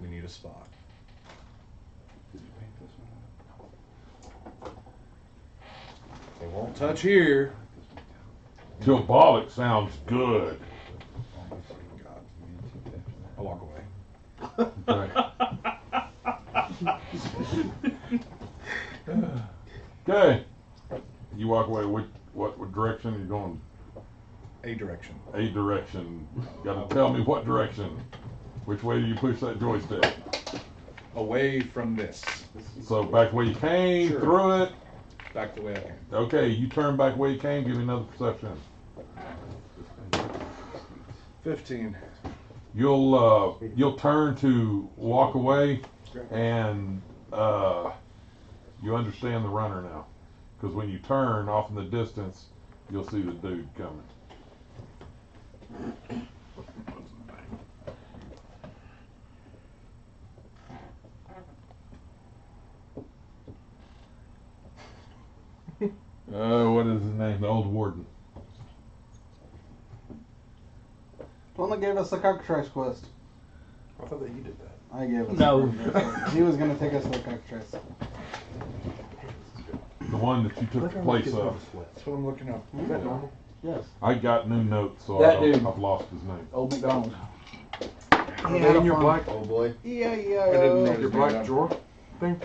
Speaker 1: We need a spot. They won't touch here.
Speaker 4: Symbolic sounds good.
Speaker 1: I walk away.
Speaker 4: Okay. You walk away. What direction are you going?
Speaker 1: A direction.
Speaker 4: A direction. Got to tell me what direction. Which way do you push that joystick?
Speaker 1: Away from this.
Speaker 4: So back the way you came,
Speaker 1: Sure.
Speaker 4: through it.
Speaker 1: Back the way I came.
Speaker 4: Okay, you turn back the way you came. Give me another perception.
Speaker 1: 15.
Speaker 4: You'll turn to walk away, and you understand the runner now, because when you turn off in the distance, you'll see the dude coming. What is his name? The old warden.
Speaker 6: The one that gave us the cockatrice quest.
Speaker 5: I thought that you did that.
Speaker 6: I gave us.
Speaker 2: No.
Speaker 6: He was gonna take us to the cockatrice.
Speaker 4: The one that you took the place of.
Speaker 1: That's what I'm looking up.
Speaker 5: Is that normal?
Speaker 6: Yes.
Speaker 4: I got new notes, so
Speaker 2: That dude.
Speaker 4: I've lost his name.
Speaker 2: Old McDonald.
Speaker 6: He had
Speaker 5: in your
Speaker 6: a
Speaker 5: black,
Speaker 12: Oh boy.
Speaker 6: Yeah,
Speaker 1: I didn't know.
Speaker 5: your black drawer thing?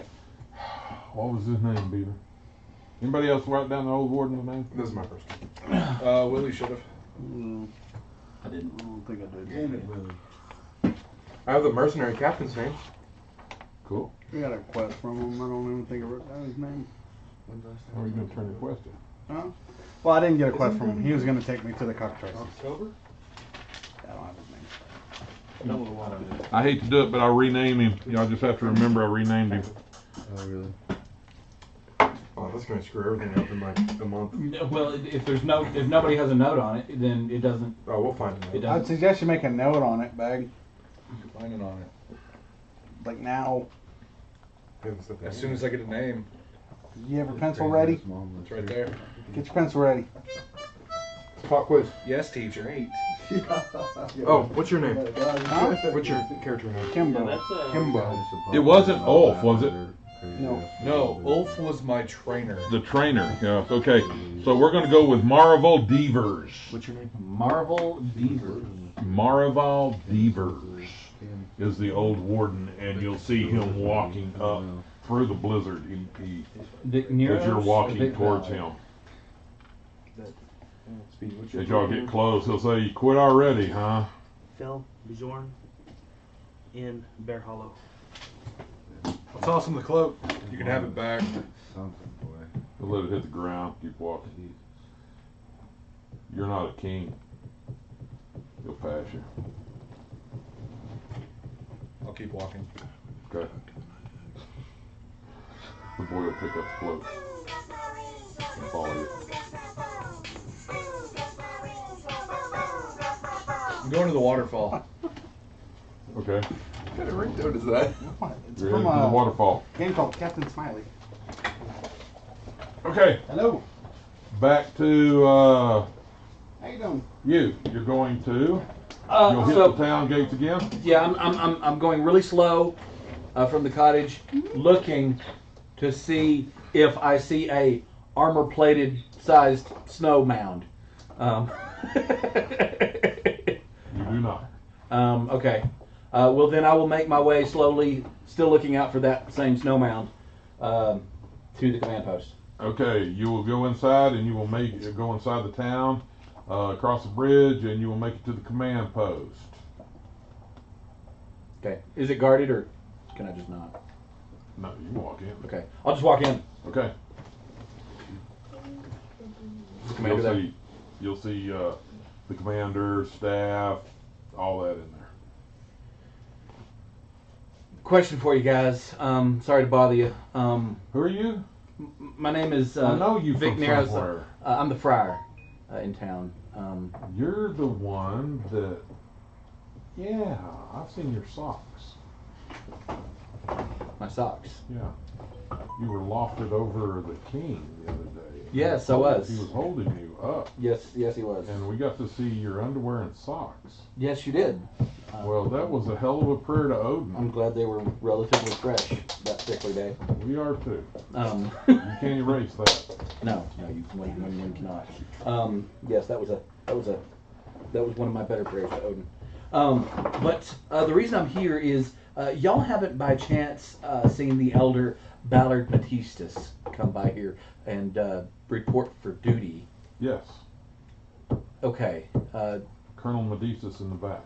Speaker 4: What was his name, Beaver? Anybody else write down the old warden's name?
Speaker 5: This is my first one.
Speaker 1: Willie should have.
Speaker 6: I didn't. I don't think I did.
Speaker 12: Damn it, Willie.
Speaker 5: I have the mercenary captain's name.
Speaker 4: Cool.
Speaker 6: We got a quest from him. I don't even think I wrote down his name.
Speaker 4: How are you going to turn your question?
Speaker 6: Huh? Well, I didn't get a quest from him. He was gonna take me to the cockatrice.
Speaker 5: October?
Speaker 6: I don't have his name.
Speaker 4: I hate to do it, but I'll rename him. Y'all just have to remember I renamed him.
Speaker 12: Oh really?
Speaker 5: Oh, that's gonna screw everything up in like a month.
Speaker 2: Well, if nobody has a note on it, then it doesn't.
Speaker 5: Oh, we'll find
Speaker 2: It
Speaker 5: it.
Speaker 2: doesn't.
Speaker 6: I'd suggest you make a note on it, Bag.
Speaker 1: Planning on it.
Speaker 6: Like now.
Speaker 1: As soon as I get a name,
Speaker 6: You have your pencil ready?
Speaker 1: it's right there.
Speaker 6: Get your pencil ready.
Speaker 5: Pop quiz.
Speaker 1: Yes, teacher.
Speaker 5: Oh, what's your name?
Speaker 6: Huh?
Speaker 5: What's your character name?
Speaker 6: Kimbo.
Speaker 11: that's
Speaker 6: Kimbo.
Speaker 4: It wasn't Ulf, was it?
Speaker 6: No.
Speaker 1: No, Ulf was my trainer.
Speaker 4: The trainer. Yeah. Okay. So we're going to go with Maraval Devers.
Speaker 5: What's your name?
Speaker 2: Marvel Deaver.
Speaker 4: Maraval Devers is the old warden, and you'll see him walking up through the blizzard as you're walking towards him. As y'all get close, he'll say, "You quit already, huh?"
Speaker 11: Phil Bjorn in Bear Hollow.
Speaker 1: I'll toss him the cloak. You can have it back.
Speaker 12: Something, boy.
Speaker 4: He'll let it hit the ground. Keep walking. You're not a king. He'll pass you.
Speaker 1: I'll keep walking.
Speaker 4: Okay. The boy will pick up the float and follow you.
Speaker 1: I'm going to the waterfall.
Speaker 4: Okay.
Speaker 5: What kind of ringtone is that?
Speaker 6: It's
Speaker 4: You're
Speaker 6: from
Speaker 4: heading to the
Speaker 6: a
Speaker 4: waterfall.
Speaker 6: game called Captain Smiley.
Speaker 4: Okay.
Speaker 6: Hello.
Speaker 4: Back to
Speaker 6: How you doing?
Speaker 4: you. You're going to. You'll hit the town gates again.
Speaker 2: Yeah, I'm going really slow from the cottage, looking to see if I see a armor-plated sized snow mound.
Speaker 4: You do not.
Speaker 2: Okay. Well, then I will make my way slowly, still looking out for that same snow mound, to the command post.
Speaker 4: Okay, you will go inside and you will go inside the town, across the bridge, and you will make it to the command post.
Speaker 2: Okay. Is it guarded or can I just not?
Speaker 4: No, you can walk in.
Speaker 2: Okay. I'll just walk in.
Speaker 4: Okay.
Speaker 2: Is the commander there?
Speaker 4: You'll see the commander, staff, all that in there.
Speaker 2: Question for you guys. Sorry to bother you.
Speaker 4: Who are you?
Speaker 2: My name is
Speaker 4: I know you
Speaker 2: Vic
Speaker 4: from
Speaker 2: Neros.
Speaker 4: somewhere.
Speaker 2: I'm the friar in town.
Speaker 4: You're the one that. Yeah, I've seen your socks.
Speaker 2: My socks.
Speaker 4: Yeah. You were lofted over the king the other day.
Speaker 2: Yes, I was.
Speaker 4: He was holding you up.
Speaker 2: Yes, he was.
Speaker 4: And we got to see your underwear and socks.
Speaker 2: Yes, you did.
Speaker 4: Well, that was a hell of a prayer to Odin.
Speaker 2: I'm glad they were relatively fresh that particular day.
Speaker 4: We are too.
Speaker 2: You
Speaker 4: can't erase that.
Speaker 2: No, you cannot. Yes, that was one of my better prayers to Odin. But the reason I'm here is y'all haven't by chance seen the elder Ballard Batistas come by here and report for duty.
Speaker 4: Yes.
Speaker 2: Okay.
Speaker 4: Colonel Medistus in the back.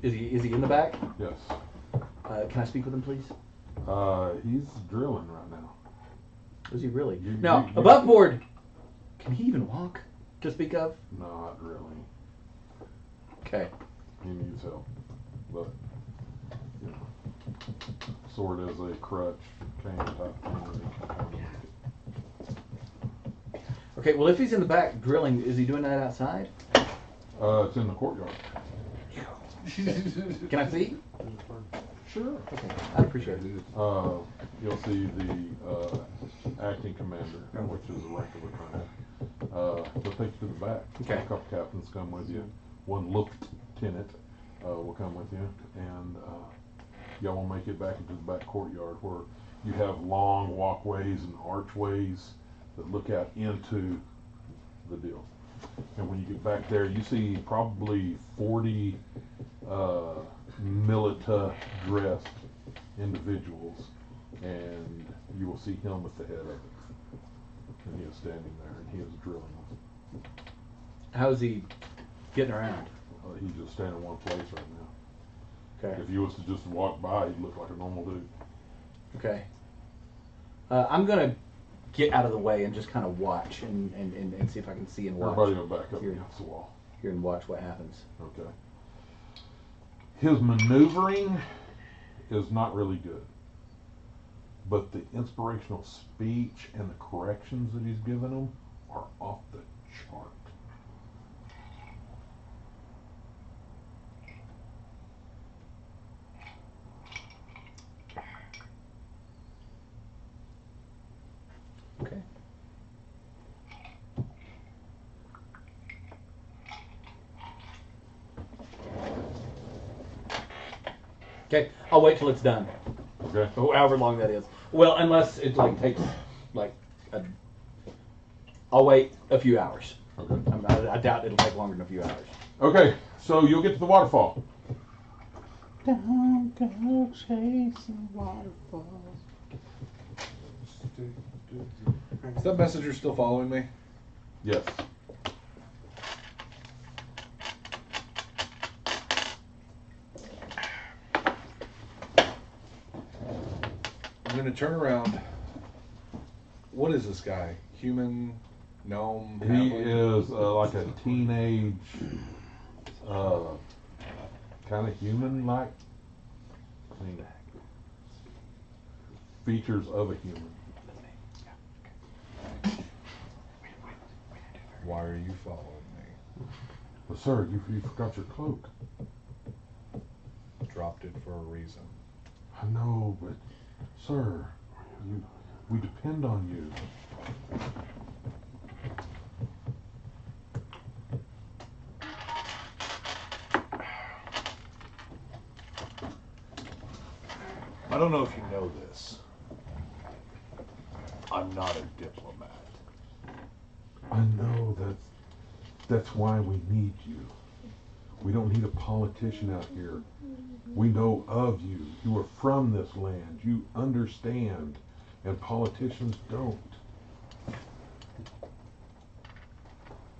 Speaker 2: Is he in the back?
Speaker 4: Yes.
Speaker 2: Can I speak with him, please?
Speaker 4: He's drilling right now.
Speaker 2: Is he really?
Speaker 4: You-
Speaker 2: Now,
Speaker 4: you-
Speaker 2: above board, can he even walk to speak of?
Speaker 4: Not really.
Speaker 2: Okay.
Speaker 4: He needs help. But, you know, sword as a crutch, cane type thing. And he can kind of make it.
Speaker 2: Okay, well, if he's in the back drilling, is he doing that outside?
Speaker 4: It's in the courtyard.
Speaker 2: Can I see?
Speaker 4: Sure.
Speaker 2: Okay, I appreciate it.
Speaker 4: You'll see the acting commander, which is the rank of a colonel. They'll take you to the back.
Speaker 2: Okay.
Speaker 4: A couple captains come with you. One lieutenant will come with you, and y'all will make it back into the back courtyard where you have long walkways and archways that look out into the deal. And when you get back there, you see probably 40 milita dressed individuals, and you will see him at the head of it. And he is standing there, and he is drilling.
Speaker 2: How's he getting around?
Speaker 4: He's just standing in one place right now.
Speaker 2: Okay.
Speaker 4: If you was to just walk by, he'd look like a normal dude.
Speaker 2: Okay. I'm gonna get out of the way and just kind of watch and see if I can see and watch.
Speaker 4: Everybody will back up
Speaker 2: Here.
Speaker 4: against the wall.
Speaker 2: Here and watch what happens.
Speaker 4: Okay. His maneuvering is not really good, but the inspirational speech and the corrections that he's given them are off the chart.
Speaker 2: Okay. Okay, I'll wait till it's done.
Speaker 4: Okay.
Speaker 2: However long that is. Well, unless it like takes like I'll wait a few hours.
Speaker 4: Okay.
Speaker 2: I doubt it'll take longer than a few hours.
Speaker 4: Okay, so you'll get to the waterfall.
Speaker 11: Don't go chasing waterfalls.
Speaker 1: Is that messenger still following me?
Speaker 4: Yes.
Speaker 1: I'm gonna turn around. What is this guy? Human? Gnome?
Speaker 4: He
Speaker 1: halfling?
Speaker 4: is like a teenage, kind of human-like. I mean, features of a human.
Speaker 1: Why are you following me?
Speaker 4: But sir, you forgot your cloak.
Speaker 1: Dropped it for a reason.
Speaker 4: I know, but sir, we depend on you.
Speaker 1: I don't know if you know this. I'm not a diplomat.
Speaker 4: I know that's why we need you. We don't need a politician out here. We know of you. You are from this land. You understand. And politicians don't.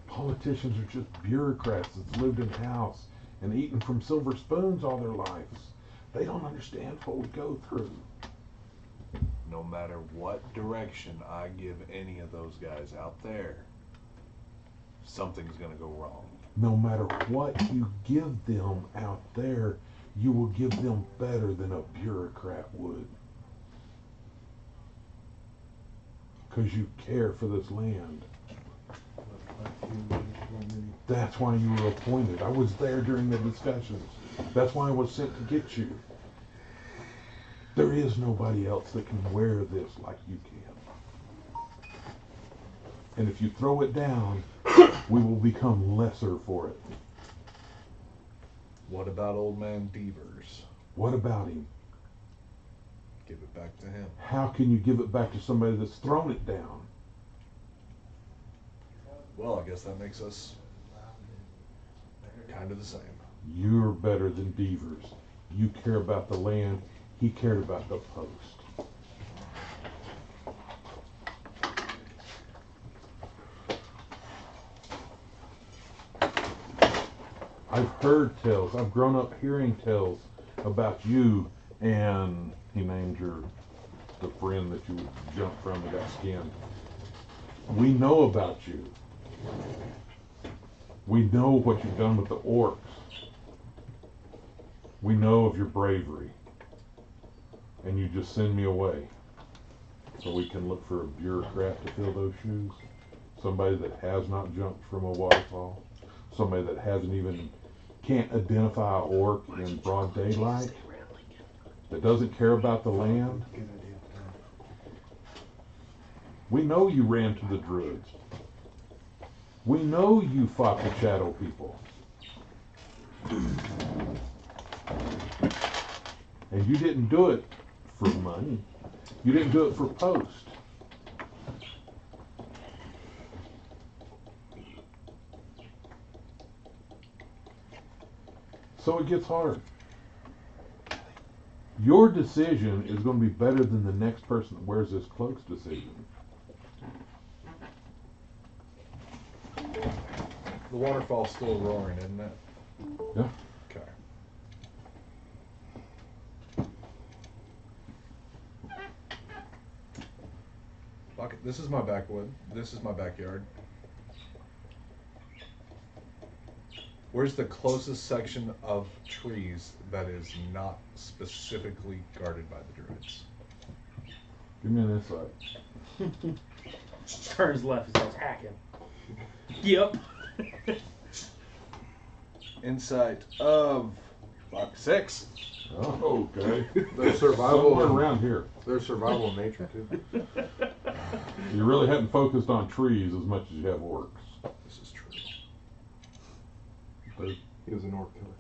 Speaker 4: Politicians are just bureaucrats that's lived in house and eaten from silver spoons all their lives. They don't understand what we go through.
Speaker 1: No matter what direction I give any of those guys out there, something's gonna go wrong.
Speaker 4: No matter what you give them out there, you will give them better than a bureaucrat would. Because you care for this land. That's why you were appointed. I was there during the discussions. That's why I was sent to get you. There is nobody else that can wear this like you can. And if you throw it down, we will become lesser for it.
Speaker 1: What about old man Devers?
Speaker 4: What about him?
Speaker 1: Give it back to him.
Speaker 4: How can you give it back to somebody that's thrown it down?
Speaker 1: Well, I guess that makes us kind of the same.
Speaker 4: You're better than Devers. You care about the land. He cared about the post. I've heard tales. I've grown up hearing tales about you and he named the friend that you would jump from that got skinned. We know about you. We know what you've done with the orcs. We know of your bravery. And you just send me away so we can look for a bureaucrat to fill those shoes. Somebody that has not jumped from a waterfall. Somebody that can't identify an orc in broad daylight. That doesn't care about the land. We know you ran to the druids. We know you fought the shadow people. And you didn't do it for money. You didn't do it for post. So it gets hard. Your decision is going to be better than the next person that wears this cloak's decision.
Speaker 1: The waterfall's still roaring, isn't it?
Speaker 4: Yeah.
Speaker 1: Okay. Fuck it. This is my backwood. This is my backyard. Where's the closest section of trees that is not specifically guarded by the druids?
Speaker 4: Give me an insight.
Speaker 3: Turns left and starts hacking. Yep.
Speaker 1: Insight of 6.
Speaker 4: Oh, okay.
Speaker 5: They're survival.
Speaker 4: Somewhere around here.
Speaker 5: There's survival in nature too.
Speaker 4: You really hadn't focused on trees as much as you have orcs.
Speaker 1: This is true.
Speaker 4: But
Speaker 5: He was an orc killer.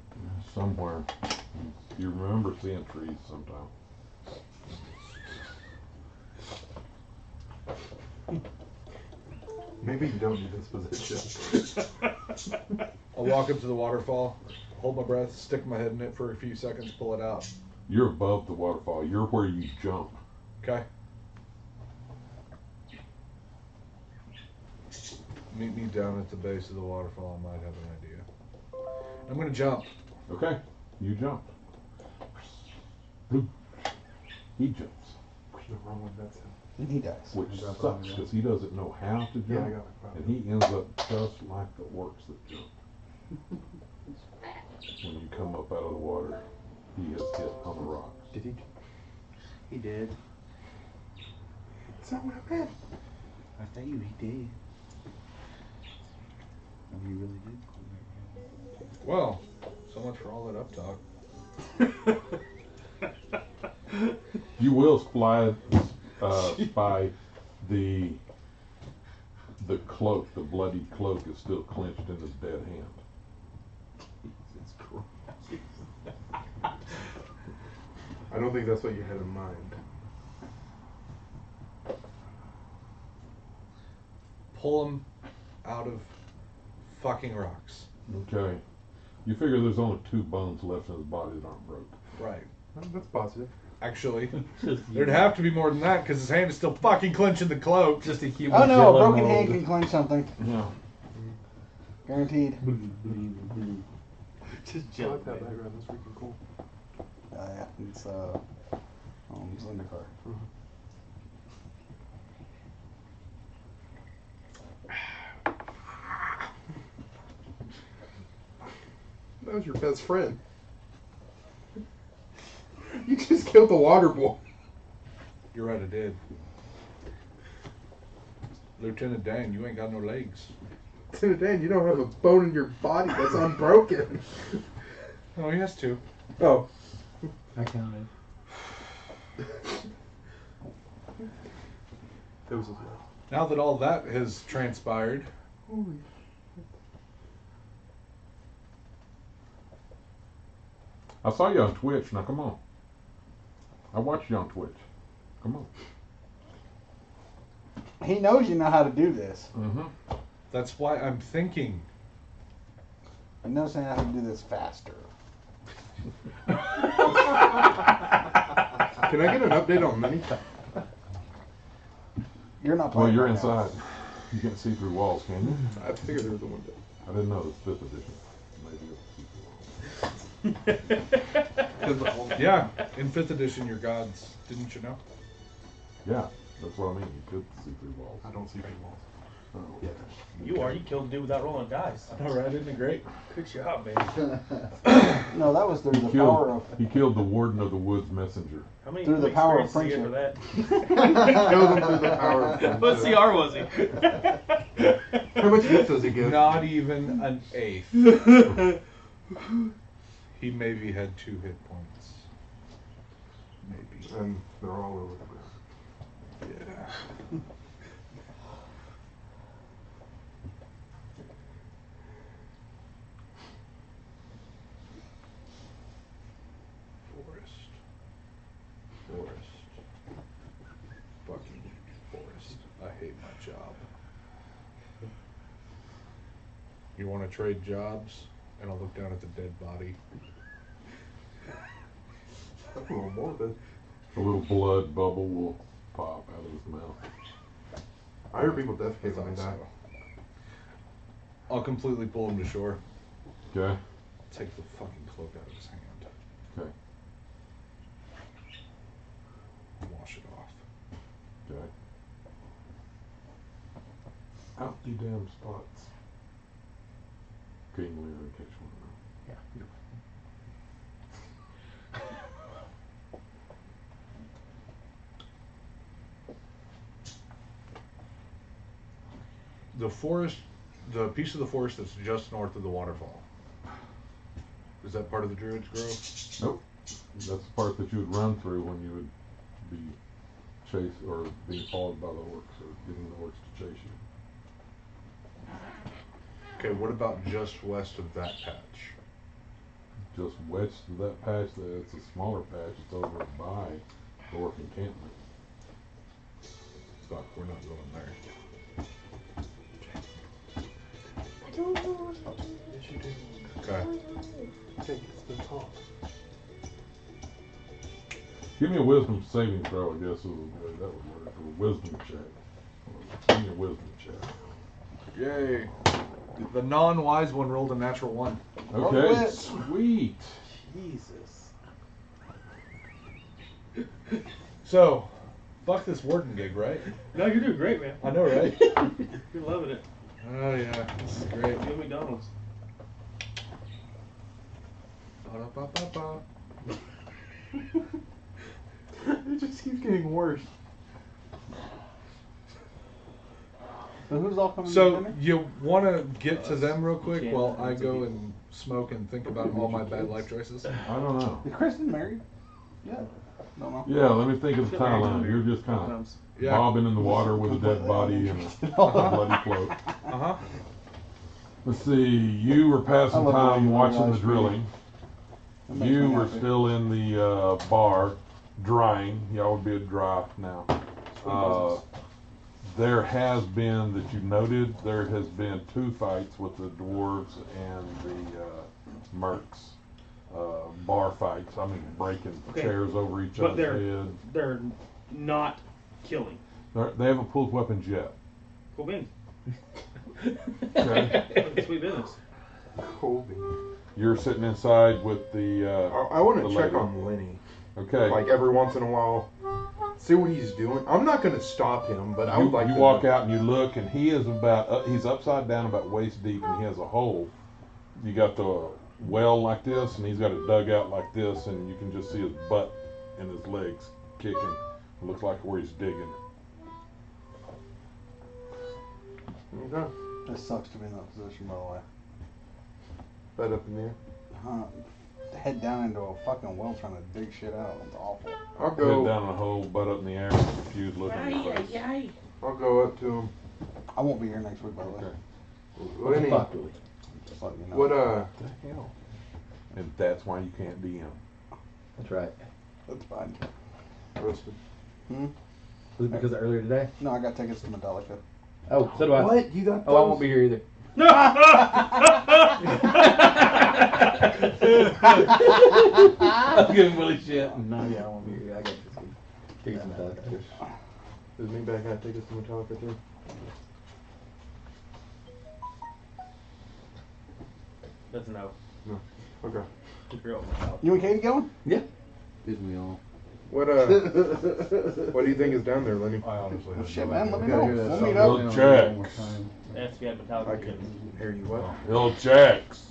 Speaker 4: somewhere. You remember seeing trees sometime.
Speaker 5: Maybe you don't need this position.
Speaker 1: I'll walk up to the waterfall, hold my breath, stick my head in it for a few seconds, pull it out.
Speaker 4: You're above the waterfall. You're where you jump.
Speaker 1: Okay. Meet me down at the base of the waterfall. I might have an idea. I'm gonna jump.
Speaker 4: Okay. You jump. He jumps.
Speaker 5: No wrong with that sound.
Speaker 6: And he dies.
Speaker 4: Which sucks because he doesn't know how to
Speaker 5: Yeah, I
Speaker 4: jump.
Speaker 5: got it.
Speaker 4: And he ends up just like the orcs that jump. When you come up out of the water, he has hit on the rocks.
Speaker 5: Did he?
Speaker 11: He did.
Speaker 5: That's not what I meant.
Speaker 11: I tell you, he did. I mean, he really did.
Speaker 1: Well, so much for all that up talk.
Speaker 4: You will spy the cloak, the bloodied cloak is still clenched in his dead hand.
Speaker 11: Jesus Christ.
Speaker 5: I don't think that's what you had in mind.
Speaker 1: Pull him out of fucking rocks.
Speaker 4: Okay. You figure there's only 2 bones left in his body that aren't broke.
Speaker 1: Right.
Speaker 5: That's positive.
Speaker 1: Actually,
Speaker 2: Just
Speaker 1: there'd have to be more than that because his hand is still fucking clenching the cloak.
Speaker 2: just a human.
Speaker 6: Oh no, a
Speaker 2: jello
Speaker 6: broken
Speaker 2: mold.
Speaker 6: hand can clench something.
Speaker 4: Yeah.
Speaker 6: Guaranteed.
Speaker 11: Just
Speaker 5: I
Speaker 11: jello.
Speaker 5: like that background. That's freaking cool.
Speaker 6: Yeah, it's Zendikar.
Speaker 5: That was your best friend. You just killed the water boy.
Speaker 1: You're right, I did. Lieutenant Dan, you ain't got no legs.
Speaker 5: Dan, you don't have a bone in your body that's unbroken.
Speaker 1: Oh, he has 2.
Speaker 5: Oh.
Speaker 2: I counted.
Speaker 5: It was his leg.
Speaker 1: Now that all that has transpired,
Speaker 5: Holy.
Speaker 4: I saw you on Twitch. Now come on. I watched you on Twitch. Come on.
Speaker 6: He knows you know how to do this.
Speaker 4: Mm-hmm.
Speaker 1: that's why I'm thinking.
Speaker 6: He knows how to do this faster.
Speaker 5: Can I get an update on Minnie?
Speaker 6: You're not
Speaker 4: Well,
Speaker 6: playing.
Speaker 4: you're
Speaker 6: right now.
Speaker 4: inside. You can't see through walls, can you?
Speaker 5: I figured there was a window.
Speaker 4: I didn't know this 5th edition. Maybe you'll see through walls.
Speaker 1: Yeah, in 5th edition, you're gods. Didn't you know?
Speaker 4: Yeah, that's what I mean. You could see through walls.
Speaker 5: I don't see any walls.
Speaker 4: Oh.
Speaker 5: Yeah.
Speaker 11: You are. You killed the dude without rolling dice.
Speaker 1: All right, isn't it great?
Speaker 11: Good job, man.
Speaker 6: No, that was through the
Speaker 4: He
Speaker 6: power
Speaker 4: killed,
Speaker 6: of.
Speaker 4: he killed the warden of the woods messenger.
Speaker 11: How many
Speaker 6: Through the power of
Speaker 11: experience did you get for
Speaker 5: Killed him through the power of
Speaker 11: that? What CR was he?
Speaker 5: How much hits does he give?
Speaker 1: Not even an 1/8. He maybe had 2 hit points. Maybe.
Speaker 5: And they're all over the ground.
Speaker 1: Yeah. Forest. Fucking forest. I hate my job. You want to trade jobs? And I'll look down at the dead body.
Speaker 5: That's a little morbid.
Speaker 4: A little blood bubble will pop out of his mouth.
Speaker 5: I hear people defecate when they die.
Speaker 1: I'll completely pull him to shore.
Speaker 4: Okay?
Speaker 1: Take the fucking cloak out of his hand.
Speaker 4: Okay.
Speaker 1: Wash it off.
Speaker 4: Okay. Out the damn spots. Okay, you can catch one now.
Speaker 1: The forest, the piece of the forest that's just north of the waterfall. Is that part of the Druid's Grove?
Speaker 4: Nope. That's the part that you would run through when you would be chased or being followed by the orcs or getting the orcs to chase you.
Speaker 1: Okay, what about just west of that patch?
Speaker 4: Just west of that patch, it's a smaller patch. It's over by the orc encampment.
Speaker 1: Fuck, we're not going there.
Speaker 5: Yes, you do.
Speaker 1: Okay.
Speaker 5: Take it. It's talk.
Speaker 4: Give me a wisdom saving throw, I guess. That would work. Or a wisdom check. Give me a wisdom check.
Speaker 1: Yay. The non-wise one rolled a natural 1.
Speaker 4: Okay, sweet.
Speaker 11: Jesus.
Speaker 1: So, fuck this warden gig, right?
Speaker 11: No, you're doing great, man.
Speaker 1: I know, right?
Speaker 11: You're loving it.
Speaker 1: Oh yeah, this is great.
Speaker 11: Go to McDonald's.
Speaker 1: Ba-da-ba-ba-ba.
Speaker 5: It just keeps getting worse.
Speaker 6: So who's all coming to
Speaker 1: So
Speaker 6: dinner?
Speaker 1: you want to get to them real quick
Speaker 11: can't
Speaker 1: while I
Speaker 11: answer
Speaker 1: go
Speaker 11: people.
Speaker 1: and smoke and think about all my bad life choices?
Speaker 4: I don't know.
Speaker 6: Is Kristen married? Yeah. Don't know.
Speaker 4: Yeah, let me think of the timeline. You're just kind of
Speaker 11: Sometimes.
Speaker 1: Yeah.
Speaker 4: bobbing in the water with a dead body and a bloody float.
Speaker 1: Uh-huh.
Speaker 4: Let's see, you were
Speaker 6: I
Speaker 4: passing
Speaker 6: love
Speaker 4: time
Speaker 6: watching
Speaker 4: watching the
Speaker 6: live stream.
Speaker 4: drilling.
Speaker 6: That makes
Speaker 4: You
Speaker 6: me
Speaker 4: were
Speaker 6: happy.
Speaker 4: still in the bar, drying. Y'all would be a dry now. there has been, that you noted, there has been 2 fights with the dwarves and the mercs. Bar fights. I mean, breaking
Speaker 3: Okay.
Speaker 4: chairs over each
Speaker 3: But
Speaker 4: other's head.
Speaker 3: they're not killing.
Speaker 4: They haven't pulled weapons yet.
Speaker 3: Cool beans.
Speaker 4: Okay.
Speaker 3: Sweet business.
Speaker 5: Cool beans.
Speaker 4: You're sitting inside with the.
Speaker 5: I want
Speaker 4: the
Speaker 5: to check
Speaker 4: lady.
Speaker 5: on Lenny.
Speaker 4: Okay.
Speaker 5: Like every once in a while, see what he's doing. I'm not going to stop him, but I
Speaker 4: you
Speaker 5: would like
Speaker 4: you
Speaker 5: to
Speaker 4: walk out and you look, and he is about he's upside down about waist deep, and he has a hole. You got the well like this, and he's got it dug out like this, and you can just see his butt and his legs kicking. It looks like where he's digging.
Speaker 5: Okay.
Speaker 6: It sucks to be in that position, by the way.
Speaker 5: Right up in there.
Speaker 6: Head down into a fucking well trying to dig shit out. It's awful.
Speaker 5: I'll
Speaker 4: Head
Speaker 5: go.
Speaker 4: down in a hole, butt up in the air, confused look on your face.
Speaker 5: I'll go up to him.
Speaker 6: I won't be here next week, by the way.
Speaker 4: Okay.
Speaker 5: Lenny,
Speaker 2: Fuck, Louis.
Speaker 6: Just let you know.
Speaker 5: what
Speaker 4: What the hell? And that's why you can't DM.
Speaker 2: That's right.
Speaker 6: That's fine.
Speaker 5: roasted?
Speaker 2: Was it because of earlier today?
Speaker 6: No, I got tickets to Metallica.
Speaker 2: Oh, so do I.
Speaker 5: What? You got?
Speaker 2: Oh, I won't be here either. I'm giving Willie shit. No, yeah, I won't be here. I got this week. Tickets and stuff.
Speaker 5: Does me back have tickets to Metallica too?
Speaker 3: That's a no.
Speaker 5: No. Okay.
Speaker 3: Keep your open mouth.
Speaker 6: You and Katie going?
Speaker 2: Yeah.
Speaker 12: Didn't we all?
Speaker 5: What what do you think is down there, Lenny?
Speaker 4: I honestly have
Speaker 6: Shit,
Speaker 4: no
Speaker 6: man,
Speaker 4: idea.
Speaker 6: let me know.
Speaker 12: Gotta hear that
Speaker 6: We'll
Speaker 12: song
Speaker 6: meet
Speaker 12: again
Speaker 6: up.
Speaker 12: on
Speaker 4: Check.
Speaker 12: one more time.
Speaker 3: That's if you had Metallica
Speaker 5: I
Speaker 3: tickets.
Speaker 5: can hear you. What?
Speaker 4: Little checks.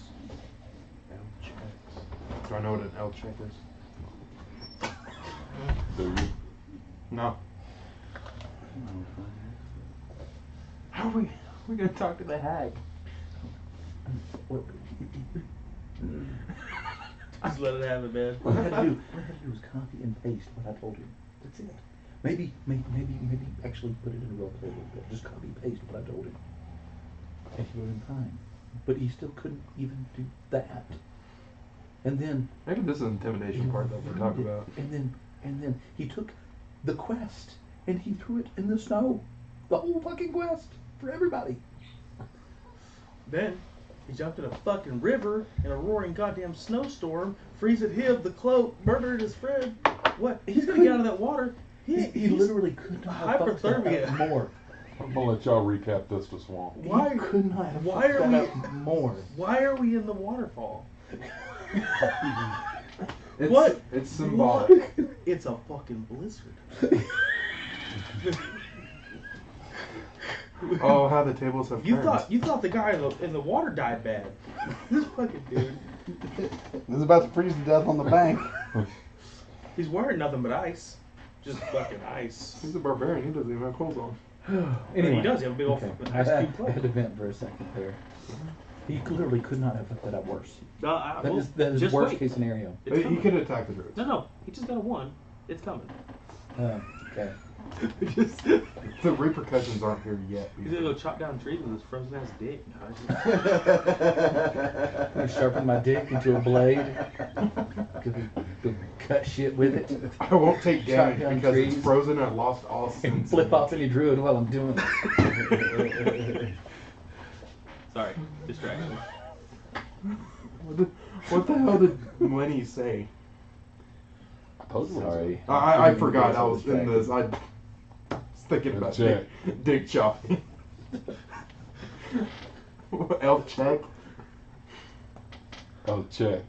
Speaker 5: Do I know what an L check is?
Speaker 4: Do you?
Speaker 5: No.
Speaker 2: How are we gonna talk to the hag?
Speaker 3: Just let it have it, man.
Speaker 2: What I had to do was copy and paste what I told him. That's it. Maybe actually put it in a role play a little bit. Just copy and paste what I told him. And he wrote in time. But he still couldn't even do that. And then
Speaker 5: Maybe this is the intimidation part that we're talking about.
Speaker 2: And then he took the quest and he threw it in the snow. The whole fucking quest for everybody.
Speaker 3: Then he jumped in a fucking river in a roaring goddamn snowstorm, freezing him, the cloak, murdered his friend. What? He's gonna get out of that water.
Speaker 2: He
Speaker 3: He's
Speaker 2: literally could not have fucked that
Speaker 3: hypothermia.
Speaker 2: up more.
Speaker 4: I'm gonna let y'all recap this to Swamp.
Speaker 3: Why?
Speaker 2: He could not have
Speaker 3: Why
Speaker 2: fucked
Speaker 3: are
Speaker 2: that
Speaker 3: we-
Speaker 2: up more.
Speaker 3: Why are we in the waterfall?
Speaker 5: It's,
Speaker 3: What?
Speaker 5: It's symbolic.
Speaker 3: What? It's a fucking blizzard.
Speaker 5: Oh, how the tables have
Speaker 3: You
Speaker 5: turned.
Speaker 3: thought the guy in the water died bad. This fucking dude.
Speaker 6: This is about to freeze to death on the bank.
Speaker 3: He's wearing nothing but ice. Just fucking ice.
Speaker 5: He's a barbarian. He doesn't even have clothes on.
Speaker 3: He does. He has a big old
Speaker 2: Okay.
Speaker 3: fucking
Speaker 2: I
Speaker 3: ice
Speaker 2: had
Speaker 3: cube cloak.
Speaker 2: to vent for a second there. He literally could not have fucked that up worse. That
Speaker 3: Well,
Speaker 2: is
Speaker 3: just
Speaker 2: worst
Speaker 3: wait.
Speaker 2: case scenario.
Speaker 3: It's
Speaker 5: He
Speaker 3: coming.
Speaker 5: could attack the druids.
Speaker 3: No, he just got a 1. It's coming.
Speaker 2: Okay.
Speaker 5: The repercussions aren't here yet.
Speaker 3: He's gonna go chop down trees with his frozen ass dick.
Speaker 2: I sharpen my dick into a blade. Go cut shit with it.
Speaker 5: I won't take damage
Speaker 2: Shotgun
Speaker 5: because
Speaker 2: trees.
Speaker 5: it's frozen. I've lost all sense.
Speaker 2: And flip off any druid while I'm doing it.
Speaker 3: Sorry, distraction.
Speaker 5: What the hell did Lenny say?
Speaker 2: Sorry.
Speaker 5: I forgot. I was in this. I was thinking about dick chopping. Elf check.
Speaker 4: I'll check.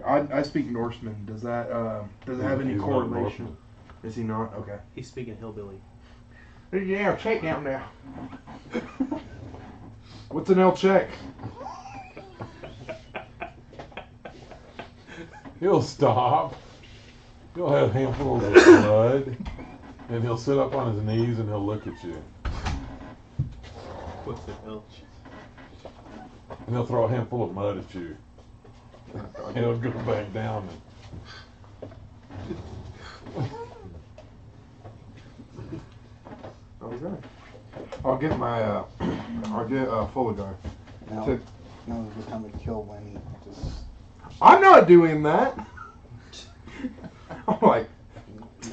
Speaker 5: I speak Norseman. Does that have any
Speaker 4: He's not
Speaker 5: correlation?
Speaker 4: Norseman.
Speaker 5: Is he not? Okay.
Speaker 3: He's speaking hillbilly.
Speaker 5: Yeah, check down there. What's an L check?
Speaker 4: He'll stop. He'll have handfuls of blood, and he'll sit up on his knees and he'll look at you,
Speaker 3: What's the hell?
Speaker 4: and he'll throw a handful of mud at you, and he'll go back down.
Speaker 5: Okay. I'll get my I'll get Fuller guy.
Speaker 6: Now,
Speaker 5: To-
Speaker 6: now is the time to kill Lenny. Just
Speaker 5: I'm not doing that. I'm like,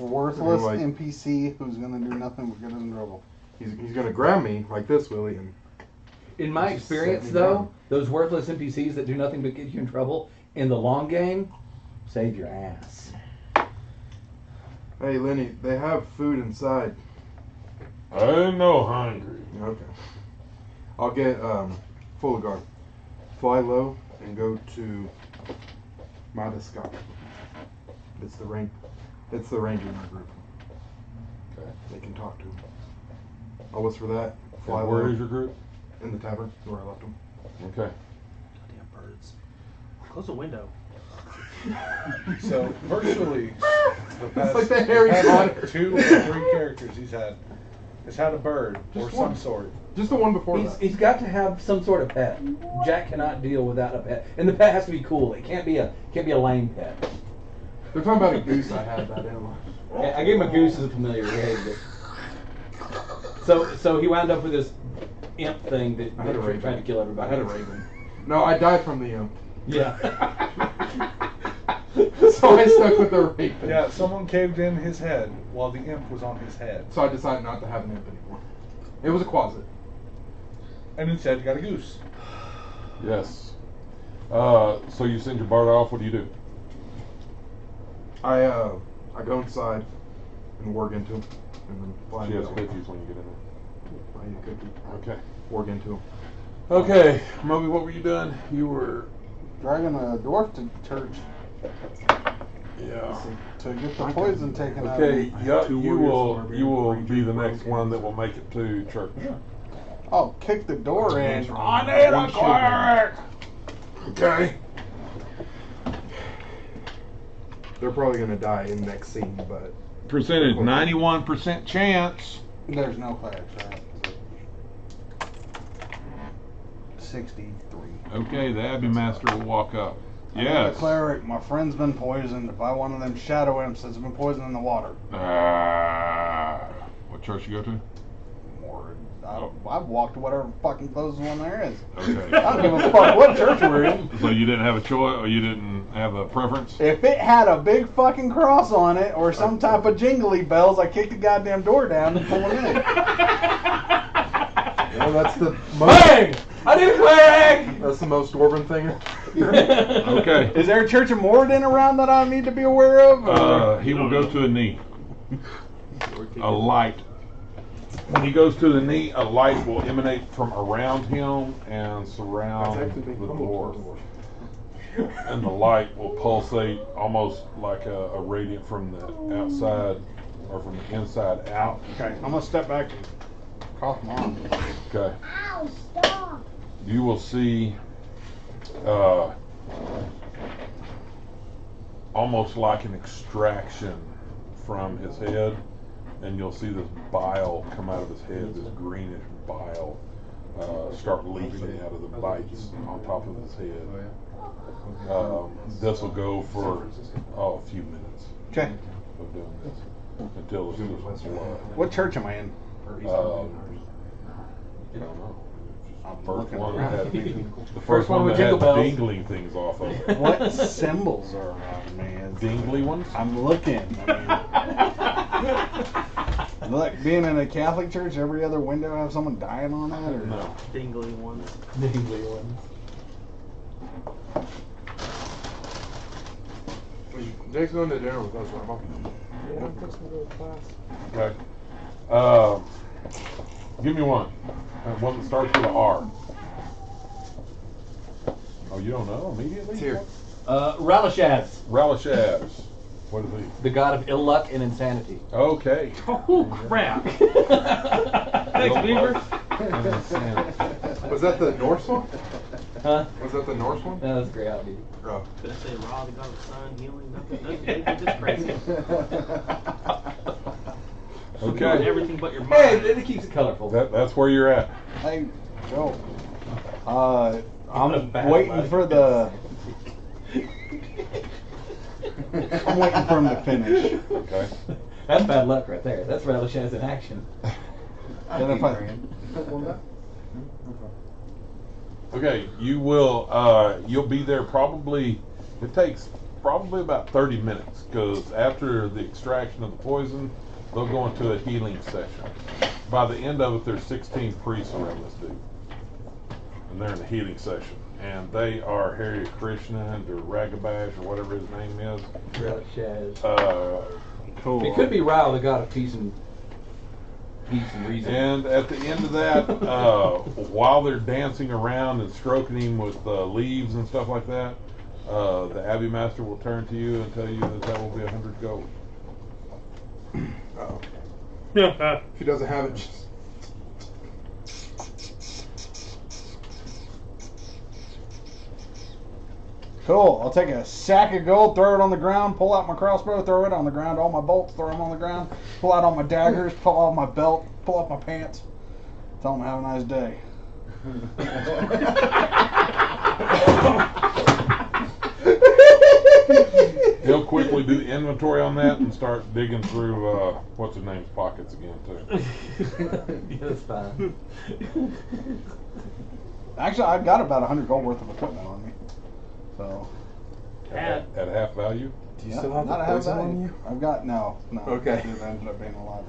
Speaker 6: worthless
Speaker 5: Like-
Speaker 6: NPC who's gonna do nothing but get us in trouble.
Speaker 5: He's gonna grab me like this, Willie, and
Speaker 2: In my
Speaker 5: Just
Speaker 2: experience,
Speaker 5: set me
Speaker 2: though,
Speaker 5: down.
Speaker 2: those worthless NPCs that do nothing but get you in trouble, in the long game, save your ass.
Speaker 5: hey, Lenny, they have food inside.
Speaker 4: I ain't no hungry.
Speaker 5: Okay. I'll get full of guard. Fly low and go to Madagascar. It's the ranger in my group.
Speaker 4: Okay.
Speaker 5: They can talk to him. I'll whisper that. Fly
Speaker 4: And
Speaker 5: low
Speaker 4: where is your group?
Speaker 5: in the tavern where I left them.
Speaker 4: Okay.
Speaker 3: Goddamn birds. Close the window.
Speaker 10: So virtually, the past,
Speaker 5: like the Harry
Speaker 10: past
Speaker 5: Potter.
Speaker 10: 2 or 3 characters he's had a bird
Speaker 5: Just
Speaker 10: or some
Speaker 5: one.
Speaker 10: sort.
Speaker 5: Just the one before
Speaker 2: He's,
Speaker 5: that.
Speaker 2: he's got to have some sort of pet. Jack cannot deal without a pet, and the pet has to be cool. It can't be a lame pet.
Speaker 5: They're talking about a goose I had that in.
Speaker 2: I gave him a goose as a familiar. He hated it. So he wound up with this imp thing that
Speaker 5: I had a raven.
Speaker 2: tried to kill everybody.
Speaker 5: I had a raven. No, I died from the
Speaker 2: Yeah.
Speaker 5: so I stuck with the raven.
Speaker 10: Yeah, someone caved in his head while the imp was on his head,
Speaker 5: So I decided not to have an imp anymore. It was a closet.
Speaker 10: and instead you got a goose.
Speaker 4: Yes. So you send your bard off. What do you do?
Speaker 5: I go inside and work into him, and then fly
Speaker 4: She has
Speaker 5: down.
Speaker 4: cookies when you get in
Speaker 5: I eat a cookie.
Speaker 4: there. Okay.
Speaker 5: Work into him.
Speaker 4: Okay, Moby, what were you doing? You were.
Speaker 6: Dragging a dwarf to church
Speaker 4: Yeah.
Speaker 6: to get the poison taken out of
Speaker 4: Okay.
Speaker 6: him.
Speaker 4: Yeah.
Speaker 5: two
Speaker 4: You
Speaker 5: warriors,
Speaker 4: will. You will
Speaker 5: ranger,
Speaker 4: be the
Speaker 5: rogue,
Speaker 4: next one
Speaker 5: and-
Speaker 4: that will make it to church.
Speaker 6: Oh, kick the door in.
Speaker 5: I need a cleric! Okay. They're probably gonna die in the next scene, but
Speaker 4: Percentage 91% chance.
Speaker 6: There's no clerics, right? 63.
Speaker 4: Okay, the Abbey Master will walk up.
Speaker 6: I need a
Speaker 4: Yes.
Speaker 6: cleric. My friend's been poisoned. If I one of them shadow imps that's been poisoned in the water.
Speaker 4: What church you go to?
Speaker 6: I've walked to whatever fucking closest one there is.
Speaker 4: Okay.
Speaker 6: I don't give a fuck what church we're in.
Speaker 4: So you didn't have a choice, or you didn't have a preference?
Speaker 6: If it had a big fucking cross on it or some type of jingly bells, I kicked the goddamn door down and pull it in.
Speaker 5: well, that's the most.
Speaker 2: Bang! I need a cleric!
Speaker 5: That's the most dwarven thing.
Speaker 4: Okay.
Speaker 6: Is there a church of Moradin around that I need to be aware of? or-
Speaker 4: He will go to a knee. A light. When he goes to the knee, a light will emanate from around him and surround
Speaker 5: That's
Speaker 4: the
Speaker 5: actually being humble
Speaker 4: dwarf.
Speaker 5: to the
Speaker 4: And the light will pulsate almost like a radiant from the outside or from the inside out.
Speaker 6: Okay, I'm gonna step back and cough my arm.
Speaker 4: Okay.
Speaker 9: Ow, stop!
Speaker 4: You will see almost like an extraction from his head, and you'll see this bile come out of his head, this greenish bile start leaking out of the bites on top of his head. This will go for a few minutes
Speaker 6: Okay.
Speaker 4: of doing this until it's just blood.
Speaker 6: What church am I in?
Speaker 4: I don't know.
Speaker 6: I'm
Speaker 4: First
Speaker 6: looking
Speaker 4: one
Speaker 6: around.
Speaker 4: that had, the
Speaker 2: First
Speaker 4: first
Speaker 2: one
Speaker 4: one
Speaker 2: with
Speaker 4: that
Speaker 2: jingle
Speaker 4: had
Speaker 2: bells.
Speaker 4: dingling things off of it.
Speaker 6: What symbols are around me?
Speaker 4: Dingly ones?
Speaker 6: I'm looking. I mean, like being in a Catholic church, every other window have someone dying on it, or
Speaker 4: No.
Speaker 3: Dingly ones.
Speaker 2: Dingly ones.
Speaker 5: Jake's going to dinner with us, right, Mom? Yeah, I'm fixing to go to class.
Speaker 4: Okay. Give me one. One that starts with an R. Oh, you don't know immediately?
Speaker 5: It's here.
Speaker 2: Ralashaz,
Speaker 4: Relishaz. What is he?
Speaker 2: the god of ill luck and insanity.
Speaker 4: Okay.
Speaker 3: Oh crap! Thanks, Beaver.
Speaker 5: Was that the Norse one?
Speaker 2: Huh?
Speaker 5: Was that the Norse one?
Speaker 2: No, that's great. I'll be.
Speaker 5: Oh.
Speaker 3: Could I say Ra, the god of sun, healing, nothing just crazy.
Speaker 4: Okay.
Speaker 3: Everything but your
Speaker 2: Hey,
Speaker 3: mind.
Speaker 2: it keeps it colorful.
Speaker 4: That's where you're at.
Speaker 6: hey, Joe.
Speaker 2: What a
Speaker 6: I'm
Speaker 2: bad
Speaker 6: waiting
Speaker 2: luck.
Speaker 6: for the. I'm waiting for him to finish.
Speaker 4: Okay.
Speaker 2: That's bad luck right there. That's Ralashaz in action.
Speaker 6: Then if I,
Speaker 4: Okay. You will. You'll be there probably. It takes probably about 30 minutes, because after the extraction of the poison, they'll go into a healing session. By the end of it, there's 16 priests around this dude, and they're in the healing session. And they are Hare Krishna or Ragabash or whatever his name is.
Speaker 5: Cool.
Speaker 2: It could be Rao, the god of peace and reason.
Speaker 4: And at the end of that, while they're dancing around and stroking him with leaves and stuff like that, the Abbey Master will turn to you and tell you that will be 100 gold.
Speaker 5: Oh. If he doesn't have it, just...
Speaker 6: Cool. I'll take a sack of gold, throw it on the ground, pull out my crossbow, throw it on the ground, all my bolts, throw them on the ground, pull out all my daggers, pull out my belt, pull off my pants. Tell them have a nice day.
Speaker 4: He'll quickly do the inventory on that and start digging through what's his name's pockets again too.
Speaker 2: Yeah, that's fine.
Speaker 6: Actually, I've got about 100 gold worth of equipment on me. So.
Speaker 4: At half value?
Speaker 5: Do you still have the
Speaker 6: not at half
Speaker 5: poison
Speaker 6: value.
Speaker 5: on you?
Speaker 6: I've got no.
Speaker 5: Okay.
Speaker 6: It ended up being a lot.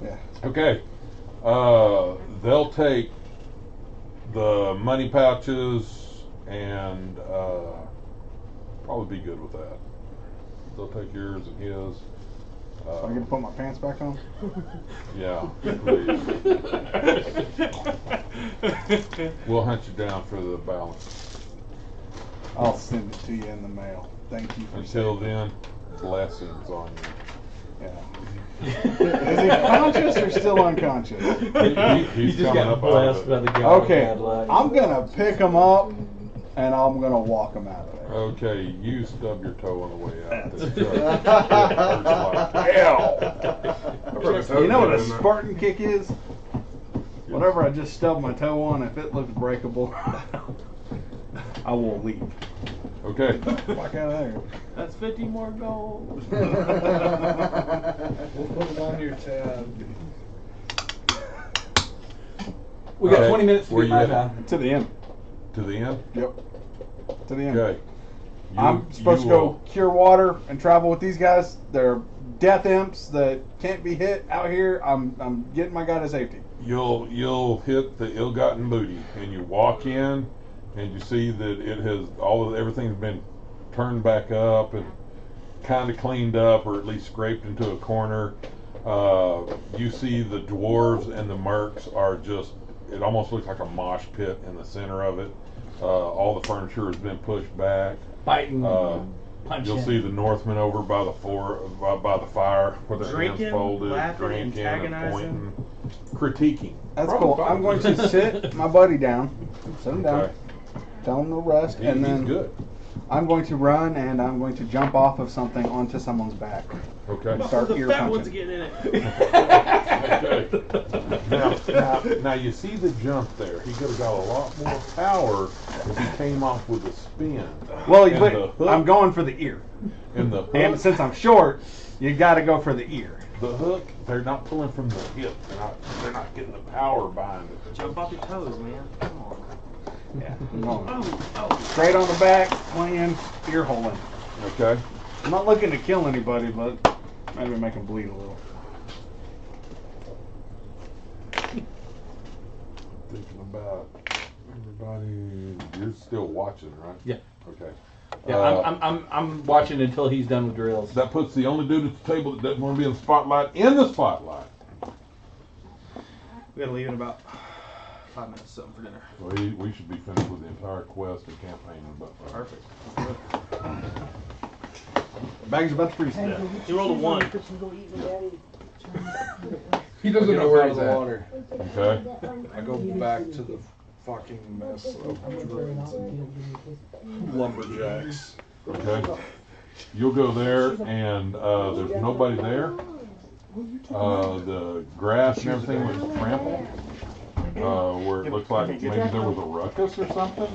Speaker 6: Yeah.
Speaker 4: Okay. They'll take the money pouches and probably be good with that. They'll take yours and his.
Speaker 6: So I get to put my pants back on?
Speaker 4: Yeah, please. We'll hunt you down for the balance.
Speaker 6: I'll send it to you in the mail. Thank you for
Speaker 4: Until then, blessings on you.
Speaker 6: Yeah. Is he conscious or still unconscious?
Speaker 4: He's
Speaker 2: just
Speaker 4: coming
Speaker 2: got
Speaker 4: up out
Speaker 2: blessed
Speaker 4: of
Speaker 2: by
Speaker 4: it.
Speaker 2: the god.
Speaker 6: Okay,
Speaker 2: of bad luck.
Speaker 6: I'm gonna pick him up and I'm gonna walk him out of there.
Speaker 4: Okay, you stub your toe on the way out.
Speaker 6: You know what a Spartan kick is? Whatever I just stubbed my toe on, if it looks breakable, I will leave.
Speaker 4: Okay.
Speaker 6: Walk out of there.
Speaker 11: That's 50 more gold.
Speaker 1: We'll put it on your tab.
Speaker 2: We got
Speaker 4: Okay.
Speaker 2: 20 minutes to
Speaker 4: Where
Speaker 2: get
Speaker 4: you
Speaker 2: my
Speaker 4: at?
Speaker 2: time.
Speaker 6: To the end.
Speaker 4: To the end?
Speaker 6: Yep. To the end.
Speaker 4: Okay.
Speaker 6: I'm supposed to go cure water and travel with these guys. They're death imps that can't be hit out here. I'm getting my guy to safety.
Speaker 4: You'll hit the ill-gotten booty, and you walk in, and you see that it has everything's been turned back up and kind of cleaned up, or at least scraped into a corner. You see the dwarves and the mercs are just. It almost looks like a mosh pit in the center of it. All the furniture has been pushed back.
Speaker 2: Biting, punching.
Speaker 4: You'll see the Northmen over by the by the fire with their hands
Speaker 3: Drinking,
Speaker 4: folded,
Speaker 3: laughing,
Speaker 4: drinking, and
Speaker 3: antagonizing.
Speaker 4: pointing, critiquing.
Speaker 6: That's cool. I'm going to sit my buddy down. Sit him down.
Speaker 4: Okay.
Speaker 6: Tell him to rest, and
Speaker 4: He's
Speaker 6: then
Speaker 4: good.
Speaker 6: I'm going to run and I'm going to jump off of something onto someone's back.
Speaker 4: Okay.
Speaker 6: Start
Speaker 3: the
Speaker 6: ear
Speaker 3: fat ones
Speaker 6: punching.
Speaker 3: getting in it.
Speaker 4: Okay. Now you see the jump there. He could have got a lot more power if he came off with a spin.
Speaker 6: Well,
Speaker 4: And
Speaker 6: but
Speaker 4: the hook-
Speaker 6: I'm going for the ear.
Speaker 4: And the hook,
Speaker 6: And since I'm short, you got to go for the ear.
Speaker 4: the hook, they're not pulling from the hip. They're not getting the power behind it.
Speaker 3: Jump off your toes, man. Come on.
Speaker 6: Yeah. I'm going.
Speaker 3: Oh.
Speaker 6: Straight on the back, swinging, ear holing.
Speaker 4: Okay.
Speaker 6: I'm not looking to kill anybody, but maybe make them bleed a little.
Speaker 4: Thinking about everybody. You're still watching, right?
Speaker 2: Yeah.
Speaker 4: Okay.
Speaker 2: Yeah, I'm watching until he's done with drills.
Speaker 4: That puts the only dude at the table that doesn't want to be in the spotlight in the spotlight.
Speaker 3: We gotta leave in about 5 minutes, something for dinner.
Speaker 4: We should be finished with the entire quest and campaign in about 5 minutes.
Speaker 3: Perfect.
Speaker 6: The bag's about to freeze to death.
Speaker 3: He rolled a 1.
Speaker 10: He doesn't know where he's at.
Speaker 1: Water.
Speaker 4: Okay.
Speaker 1: I go back to the fucking mess of druids and lumberjacks.
Speaker 4: Okay. You'll go there, and there's nobody there. The grass and everything was trampled, where it looks like maybe there was a ruckus or something,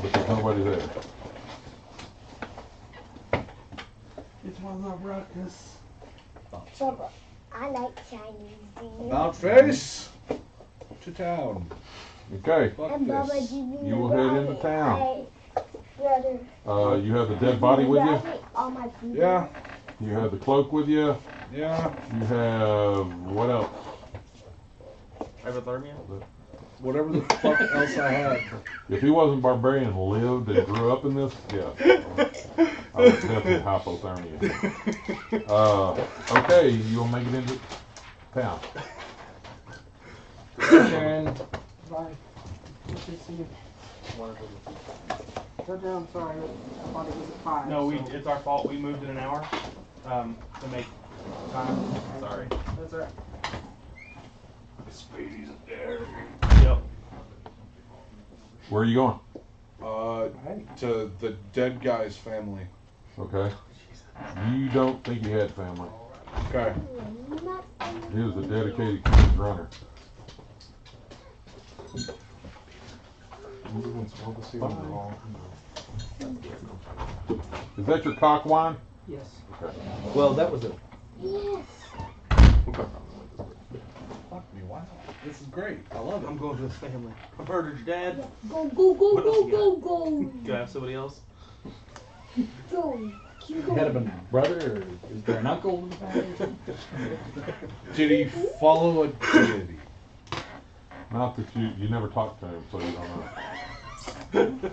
Speaker 4: but there's nobody there.
Speaker 11: It was a ruckus.
Speaker 9: Bubba, I like Chinese. Do you?
Speaker 1: About face to town.
Speaker 4: Okay.
Speaker 1: Fuck
Speaker 9: And Bubba,
Speaker 1: this.
Speaker 9: do you
Speaker 4: You will
Speaker 9: remember
Speaker 4: head into town.
Speaker 9: Brother.
Speaker 4: You have the dead body with you?
Speaker 9: All my food.
Speaker 10: Yeah.
Speaker 4: You have the cloak with you?
Speaker 10: Yeah.
Speaker 4: You have what else?
Speaker 3: Hypothermia?
Speaker 10: Whatever the fuck else I had.
Speaker 4: If he wasn't barbarian, lived and grew up in this, yeah. I would definitely hypothermia. Okay, you will make it into town.
Speaker 11: Sharon. Bye. Good to see you. Jojo, I'm sorry. I thought it was at 5.
Speaker 3: No,
Speaker 11: so.
Speaker 3: it's our fault. We moved in an hour to make time. Sorry.
Speaker 11: That's alright.
Speaker 1: Speedy's there.
Speaker 3: Yep.
Speaker 4: Where are you going?
Speaker 1: To the dead guy's family.
Speaker 4: Okay. You don't think he had family.
Speaker 1: Okay.
Speaker 4: He was a dedicated runner. Is that your cock wine?
Speaker 11: Yes.
Speaker 4: Okay.
Speaker 2: Well, that was a.
Speaker 9: Yes.
Speaker 1: Fuck me, wow. This is great. I love it.
Speaker 3: I'm going to his family. I murdered your dad.
Speaker 9: Go, go, go,
Speaker 3: What else
Speaker 9: go,
Speaker 3: you
Speaker 9: go, go.
Speaker 3: Do I have somebody else?
Speaker 9: Go.
Speaker 2: You had a brother, or is there an uncle in the family?
Speaker 1: Did he follow a deity?
Speaker 4: Not that you never talked to him, so you don't know.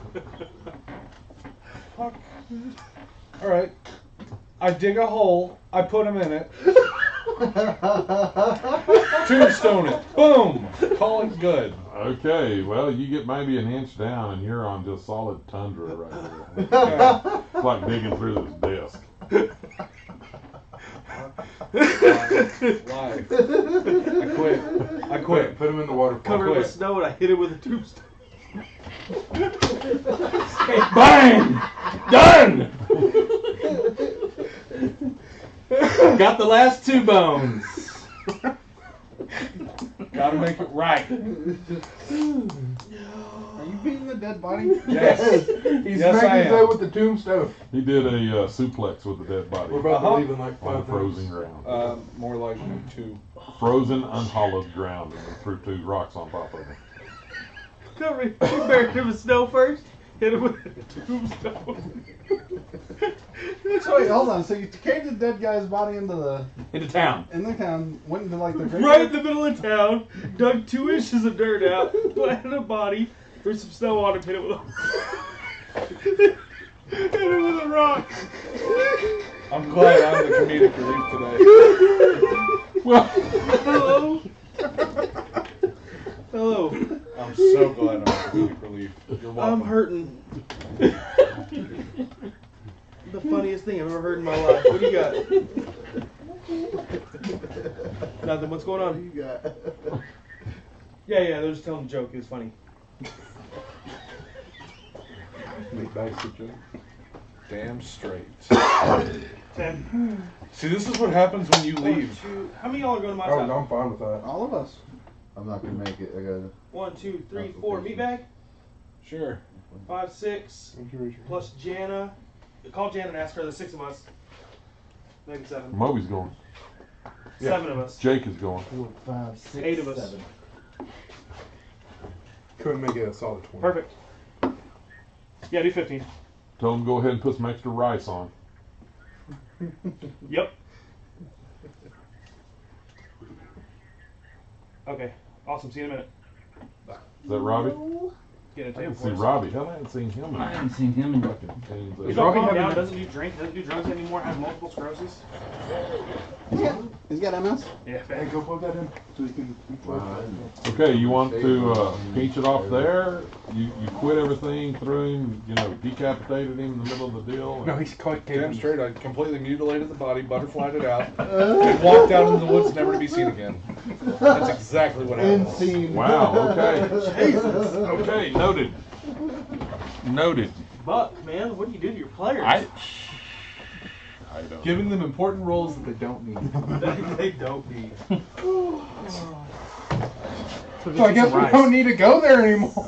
Speaker 1: Fuck. Alright. I dig a hole. I put him in it. Tombstone it. Boom. Call it good.
Speaker 4: Okay, well, you get maybe an inch down and you're on just solid tundra right here.
Speaker 1: Yeah.
Speaker 4: It's like digging through this desk.
Speaker 1: Live. I quit. I quit.
Speaker 5: Put him in the water.
Speaker 3: Covered it with snow and I hit it with a tombstone.
Speaker 2: Bang! Done! Got the last 2 bones.
Speaker 1: Gotta make it right.
Speaker 6: Are you beating the dead body?
Speaker 1: Yes.
Speaker 5: He's
Speaker 1: Yes, I
Speaker 5: making his
Speaker 1: am.
Speaker 5: way with the tombstone.
Speaker 4: He did a suplex with the dead body
Speaker 5: We're about to leave in like
Speaker 4: on the
Speaker 5: 5
Speaker 4: frozen
Speaker 5: minutes.
Speaker 4: ground.
Speaker 1: More like 2.
Speaker 4: Frozen, unhollowed ground, and then threw 2 rocks on top of it.
Speaker 3: Covered it. You buried him with snow first. Hit him with a tombstone.
Speaker 6: So wait, hold on. So you carried the dead guy's body into the
Speaker 2: town.
Speaker 6: In the town, went into like the
Speaker 3: Right in the middle of town, dug 2 inches of dirt out, planted a body, threw some snow on him, hit it with a hit it with a rock.
Speaker 1: I'm glad I'm the comedic relief today.
Speaker 4: Well,
Speaker 3: Hello. Hello.
Speaker 1: I'm so glad I'm the comedic relief. You're welcome.
Speaker 3: I'm hurting. The funniest thing I've ever heard in my life. What do you got? Nothing. What's going on?
Speaker 12: You got.
Speaker 3: Yeah, they're just telling a joke. It was funny.
Speaker 1: Damn straight.
Speaker 3: 10.
Speaker 1: See, this is what happens when you leave.
Speaker 3: 1, 2. How many of y'all are going to my
Speaker 5: Oh,
Speaker 3: side?
Speaker 5: no, I'm fine with that.
Speaker 6: All of us.
Speaker 12: I'm not gonna make it. I gotta.
Speaker 3: 1, 2, 3, 4. Meat bag.
Speaker 1: Sure.
Speaker 3: 5, 6. Plus Jana. Call Jana and ask her. There's 6 of us. Maybe 7.
Speaker 4: Moby's going.
Speaker 3: 7 of us.
Speaker 4: Jake is going.
Speaker 2: 4, 5, 6,
Speaker 3: 8 of us.
Speaker 2: 7.
Speaker 5: Couldn't make it a solid 20.
Speaker 3: Perfect. Yeah, do 15.
Speaker 4: Tell him to go ahead and put some extra rice on.
Speaker 3: Yep. Okay. Awesome. See you in a minute.
Speaker 4: Is that Robbie?
Speaker 3: Get a
Speaker 4: I
Speaker 3: table
Speaker 4: didn't
Speaker 3: for
Speaker 4: see
Speaker 3: us.
Speaker 4: Robbie. Hell, I haven't seen him in
Speaker 2: I haven't seen him in
Speaker 4: fucking things.
Speaker 3: He's all calmed down. Doesn't do drink. Doesn't do drugs anymore. Has multiple sclerosis.
Speaker 6: He's got MS?
Speaker 3: Yeah.
Speaker 5: Hey, go plug that in so you can.
Speaker 4: Okay, you want to pinch it off there? You quit everything, threw him, decapitated him in the middle of the deal?
Speaker 5: No, he's quite
Speaker 1: Damn straight. I completely mutilated the body, butterflied it out, and walked out into the woods never to be seen again. That's exactly what happened.
Speaker 5: Insane.
Speaker 4: Wow, okay.
Speaker 3: Jesus.
Speaker 4: Okay, noted. Noted.
Speaker 3: Buck, man, what do you do to your players?
Speaker 4: I don't.
Speaker 1: Giving them important roles that they don't need.
Speaker 3: they don't need.
Speaker 5: So I guess we don't need to go there anymore.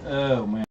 Speaker 2: Oh, man.